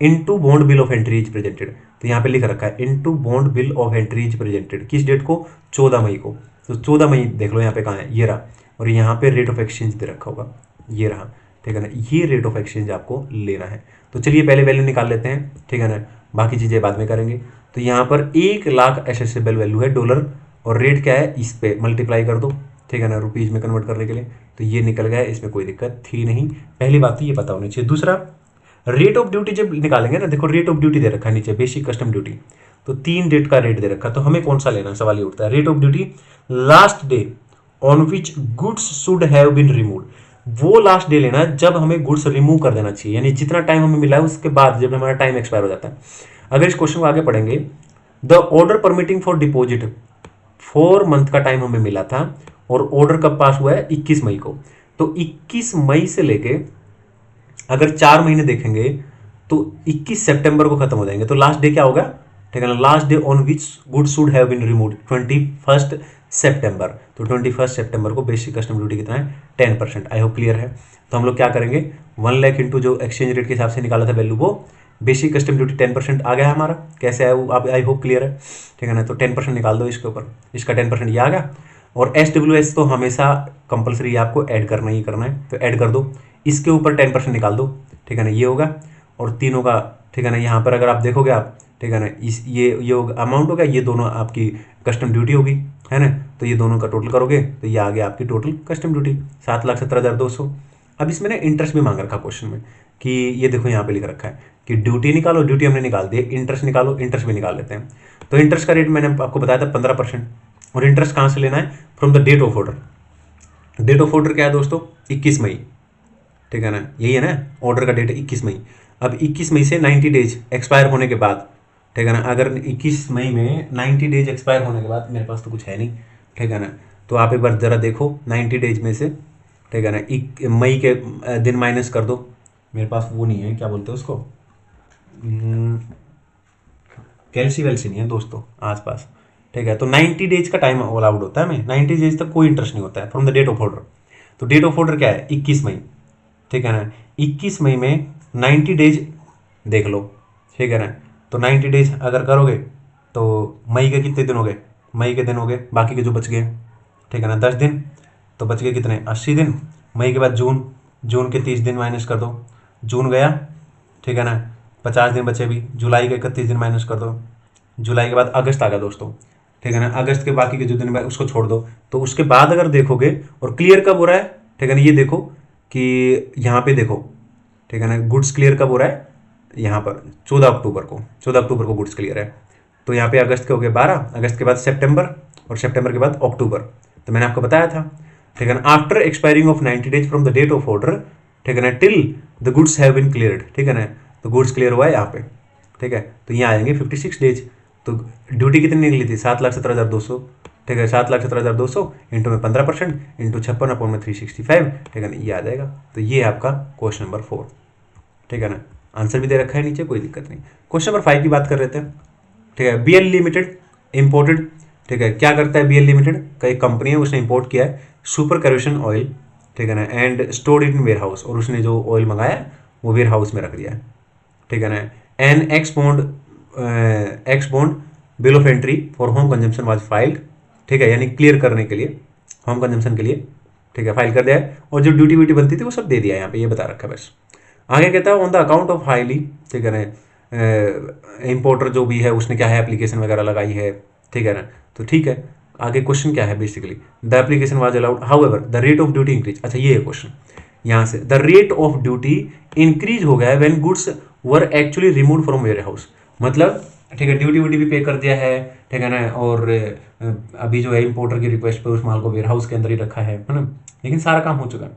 into bond bill of entry is presented, तो यहाँ पे लिख रखा है into bond bill of entry is presented, किस डेट को, 14 मई को, तो 14 मई देख लो यहाँ पे कहाँ है, ये रहा, और यहाँ पे रेट ऑफ एक्सचेंज दे रखा होगा, ये रहा, ठीक है ना, ये रेट ऑफ एक्सचेंज आपको लेना है। तो चलिए पहले वैल्यू निकाल लेते हैं, ठीक है ना, बाकी चीजें बाद में करेंगे। तो यहाँ पर 1,00,000 एसेसिबल वैल्यू है डॉलर, और रेट क्या है, इस पे मल्टीप्लाई कर दो, ठीक है ना, रुपीज में कन्वर्ट करने के लिए, तो ये निकल गया, इसमें कोई दिक्कत थी नहीं। पहली बात तो ये पता होनी चाहिए। दूसरा, रेट ऑफ ड्यूटी जब निकालेंगे ना, देखो रेट ऑफ ड्यूटी दे रखा है नीचे, बेसिक कस्टम ड्यूटी, तो 3 डेट का रेट दे रखा है, तो हमें कौन सा लेना है, सवाल ये उठता है। Rate of duty last day on which goods should have been removed, वो लास्ट डे लेना है जब हमें गुड्स रिमूव कर देना चाहिए, यानी जितना टाइम हमें मिला है उसके बाद जब हमारा टाइम एक्सपायर हो जाता है। अगर इस क्वेश्चन को आगे पढ़ेंगे, the order permitting for deposit 4 month का टाइम हमें मिला था, और ऑर्डर कब पास हुआ है, 21 मई को, तो 21 मई से लेके अगर 4 महीने देखेंगे तो 21 सितंबर को खत्म हो जाएंगे, तो लास्ट डे क्या होगा, ठीक है ना, last day on which good should have been removed 21 सितंबर, तो 21 सितंबर को बेसिक कस्टम ड्यूटी कितना है, 10%। आई होप क्लियर है। तो हम लोग क्या करेंगे, 1 लाख इंटू जो एक्सचेंज रेट के हिसाब से निकाला था वैल्यू, वो बेसिक कस्टम ड्यूटी 10% आ गया है हमारा, कैसे आया वो आप आई होप क्लियर है, ठीक है ना। तो 10% निकाल दो इसके ऊपर, इसका 10% ये आ गया, और SWS तो हमेशा कंपलसरी आपको ऐड करना ही करना है, तो ऐड कर दो, इसके ऊपर 10% निकाल दो, ठीक है ना, ये होगा, और तीनों का, ठीक है ना, यहाँ पर अगर आप देखोगे आप, ठीक है ना, इस ये अमाउंट होगा, ये दोनों आपकी कस्टम ड्यूटी होगी, है ना, तो ये दोनों का टोटल करोगे तो ये आ गया आपकी टोटल कस्टम ड्यूटी 7,17,200। अब इसमें ना इंटरेस्ट भी मांग रखा क्वेश्चन में, कि ये देखो यहाँ पे लिख रखा है कि ड्यूटी निकालो, ड्यूटी हमने निकाल दी, इंटरेस्ट निकालो, इंटरेस्ट भी निकाल लेते हैं। तो इंटरेस्ट का रेट मैंने आपको बताया था 15%, और इंटरेस्ट कहाँ से लेना है, from the date of order. Date of order क्या है दोस्तों, 21 मई, ठीक है ना, यही है ना, ऑर्डर का डेट है 21 मई। अब 21 मई से 90 डेज एक्सपायर होने के बाद, ठीक है ना, अगर 21 मई में 90 डेज एक्सपायर होने के बाद, मेरे पास तो कुछ है नहीं, ठीक है ना, तो आप एक बार ज़रा देखो 90 डेज में से, ठीक है ना, मई के दिन माइनस कर दो, मेरे पास वो नहीं है, क्या बोलते हैं उसको, कैलसी वेल्सी नहीं है दोस्तों आसपास, ठीक है। तो 90 डेज का टाइम अलाउड होता है हमें, 90 डेज तक कोई इंटरेस्ट नहीं होता है from the date of order. तो डेट ऑफ ऑर्डर क्या है, 21 मई, ठीक है ना, 21 मई में 90 डेज देख लो, ठीक है ना, तो 90 डेज अगर करोगे तो मई के कितने दिन हो गए, मई के दिन हो गए, बाकी के जो बच गए, ठीक है ना, 10 दिन, तो बच गए कितने, 80 दिन। मई के बाद जून, जून के 30 दिन माइनस कर दो, जून गया, ठीक है ना, 50 दिन बचे भी, जुलाई के 31 दिन माइनस कर दो, जुलाई के बाद अगस्त आ गया दोस्तों, ठीक है ना, अगस्त के बाकी के जो दिन उसको छोड़ दो, तो उसके बाद अगर देखोगे, और क्लियर कब हो रहा है, ठीक है ना, ये देखो कि यहाँ पे देखो, ठीक है ना, गुड्स क्लियर कब हो रहा है, यहाँ पर 14 अक्टूबर को, 14 अक्टूबर को गुड्स क्लियर है, तो यहाँ पे अगस्त के हो गए 12, अगस्त के बाद सितंबर, और सितंबर के बाद अक्टूबर, तो मैंने आपको बताया था, ठीक है ना, after expiring of 90 days from the date of order, ठीक है ना, till the goods have been cleared, ठीक है ना, तो गुड्स क्लियर हुआ है यहाँ पे, ठीक है, तो यहाँ आएंगे 56 डेज। तो ड्यूटी कितनी निकली थी, 7,17,200, ठीक है, 7,17,200 इंटू में 15% इंटू 56/365, ठीक है ना, ये आ जाएगा। तो ये है आपका क्वेश्चन नंबर 4, ठीक है ना, आंसर भी दे रखा है नीचे, कोई दिक्कत नहीं। क्वेश्चन नंबर 5 की बात कर रहे थे, ठीक है, BL लिमिटेड इंपोर्टेड, ठीक है, क्या करता है BL लिमिटेड का, एक कंपनी है, उसने इंपोर्ट किया है सुपर कैरोसिन ऑयल, ठीक है ना, and stored it in warehouse, और उसने जो ऑयल मंगाया वो वेयर हाउस में रख दिया है, ठीक है ना। An ex bond bill of entry for home consumption was filed, ठीक है, यानी क्लियर करने के लिए, होम कंजम्पशन के लिए, ठीक है, फाइल कर दिया है, और जो ड्यूटी व्यूटी बनती थी वो सब दे दिया है, यहाँ पे ये बता रखा है बस। आगे कहता है on the account of highly, ठीक है ना, इंपोर्टर जो भी है उसने क्या है एप्लीकेशन वगैरह लगाई है, ठीक है ना, तो ठीक है। आगे क्वेश्चन क्या है, basically the application was allowed however the rate of duty increase, अच्छा ये है क्वेश्चन यहाँ से, the rate of duty increase हो गया है when goods were actually removed from warehouse, मतलब ठीक है, ड्यूटी व्यूटी भी पे कर दिया है, ठीक है ना, और अभी जो है इंपोर्टर की रिक्वेस्ट पे उस माल को वेयर हाउस के अंदर ही रखा है ना, लेकिन सारा काम हो चुका है।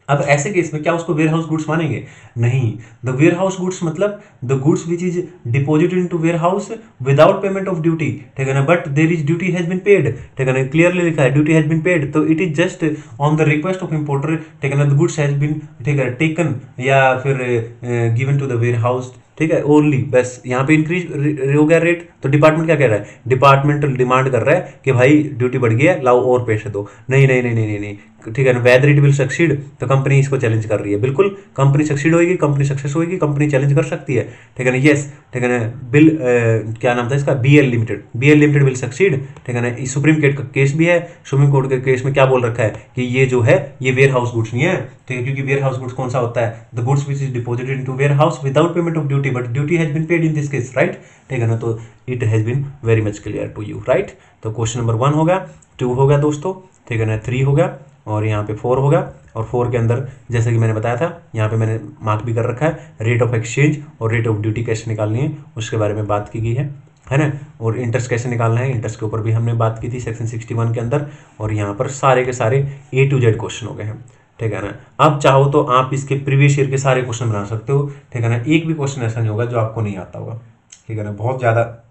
अब ऐसे केस में क्या उसको वेयर हाउस गुड्स मानेंगे? नहीं। द वेयर हाउस गुड्स मतलब the goods which is deposited into warehouse without payment of duty, ठीक है ना, but there is duty has been paid, ठीक है ना, क्लियरली लिखा है ड्यूटी हैज बीन पेड, तो it is just on the request of importer, ठीक है ना, द गुड्स हैज बीन, ठीक है, टेकन या फिर given to the warehouse, ठीक है, ओनली, बस यहाँ पे इंक्रीज हो गया रेट, तो डिपार्टमेंट क्या कह रहा है? डिपार्टमेंट डिमांड कर रहा है कि भाई ड्यूटी बढ़ गई है, लाओ और पैसे दो। नहीं नहीं नहीं नहीं नहीं नहीं, ठीक है ना, वेदर इट विल सक्सीड, तो कंपनी इसको चैलेंज कर रही है, बिल्कुल कंपनी सक्सीड होगी, कंपनी सक्सेस होगी, कंपनी चैलेंज कर सकती है, ठीक है ना, यस, ठीक है ना, बिल क्या नाम था इसका, BL limited, BL limited will succeed, ठीक है ना, सुप्रीम कोर्ट का केस भी है, सुप्रीम कोर्ट के केस में क्या बोल रखा है कि ये जो है ये वेयर हाउस गुड्स नहीं है, ठीक है, क्योंकि वेयर हाउस गुड्स कौन सा होता है? The goods which is deposited into warehouse without payment of duty, but duty has been paid in this case, right, ठीक है ना, तो it has been very much clear to you, right. तो question number 1 हो गया, 2 हो गया दोस्तों, ठीक है ना, 3 हो गया, और यहाँ पे 4 होगा, और 4 के अंदर जैसे कि मैंने बताया था, यहाँ पे मैंने मार्क भी कर रखा है, रेट ऑफ एक्सचेंज और रेट ऑफ ड्यूटी कैसे निकालनी है उसके बारे में बात की गई है ना, और इंटरेस्ट कैसे निकालना है, इंटरेस्ट के ऊपर भी हमने बात की थी सेक्शन 61 के अंदर, और यहाँ पर सारे के सारे A to Z क्वेश्चन हो गए हैं, ठीक है ना। अब चाहो तो आप इसके प्रीवियस ईयर के सारे क्वेश्चन बना सकते हो, ठीक है ना, एक भी क्वेश्चन ऐसा नहीं होगा जो आपको नहीं आता होगा, ठीक है ना, बहुत ज़्यादा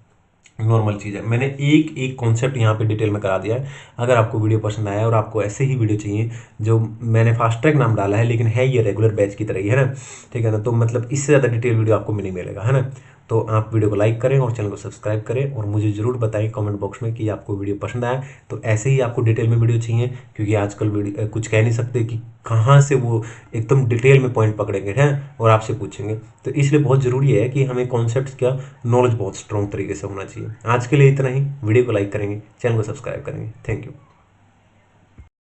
नॉर्मल चीज़ है। मैंने एक एक कॉन्सेप्ट यहाँ पे डिटेल में करा दिया है। अगर आपको वीडियो पसंद आया और आपको ऐसे ही वीडियो चाहिए, जो मैंने फास्ट ट्रैक नाम डाला है लेकिन है ये रेगुलर बैच की तरह ही, है ना, ठीक है ना, तो मतलब इससे ज़्यादा डिटेल वीडियो आपको नहीं मिलेगा, है ना। तो आप वीडियो को लाइक करें और चैनल को सब्सक्राइब करें, और मुझे ज़रूर बताएं कमेंट बॉक्स में कि आपको वीडियो पसंद आया। तो ऐसे ही आपको डिटेल में वीडियो चाहिए, क्योंकि आजकल वीडियो कुछ कह नहीं सकते कि कहाँ से वो एकदम डिटेल में पॉइंट पकड़ेंगे हैं और आपसे पूछेंगे, तो इसलिए बहुत ज़रूरी है कि हमें कॉन्सेप्ट का नॉलेज बहुत स्ट्रॉन्ग तरीके से होना चाहिए। आज के लिए इतना ही, वीडियो को लाइक करेंगे, चैनल को सब्सक्राइब करेंगे, थैंक यू।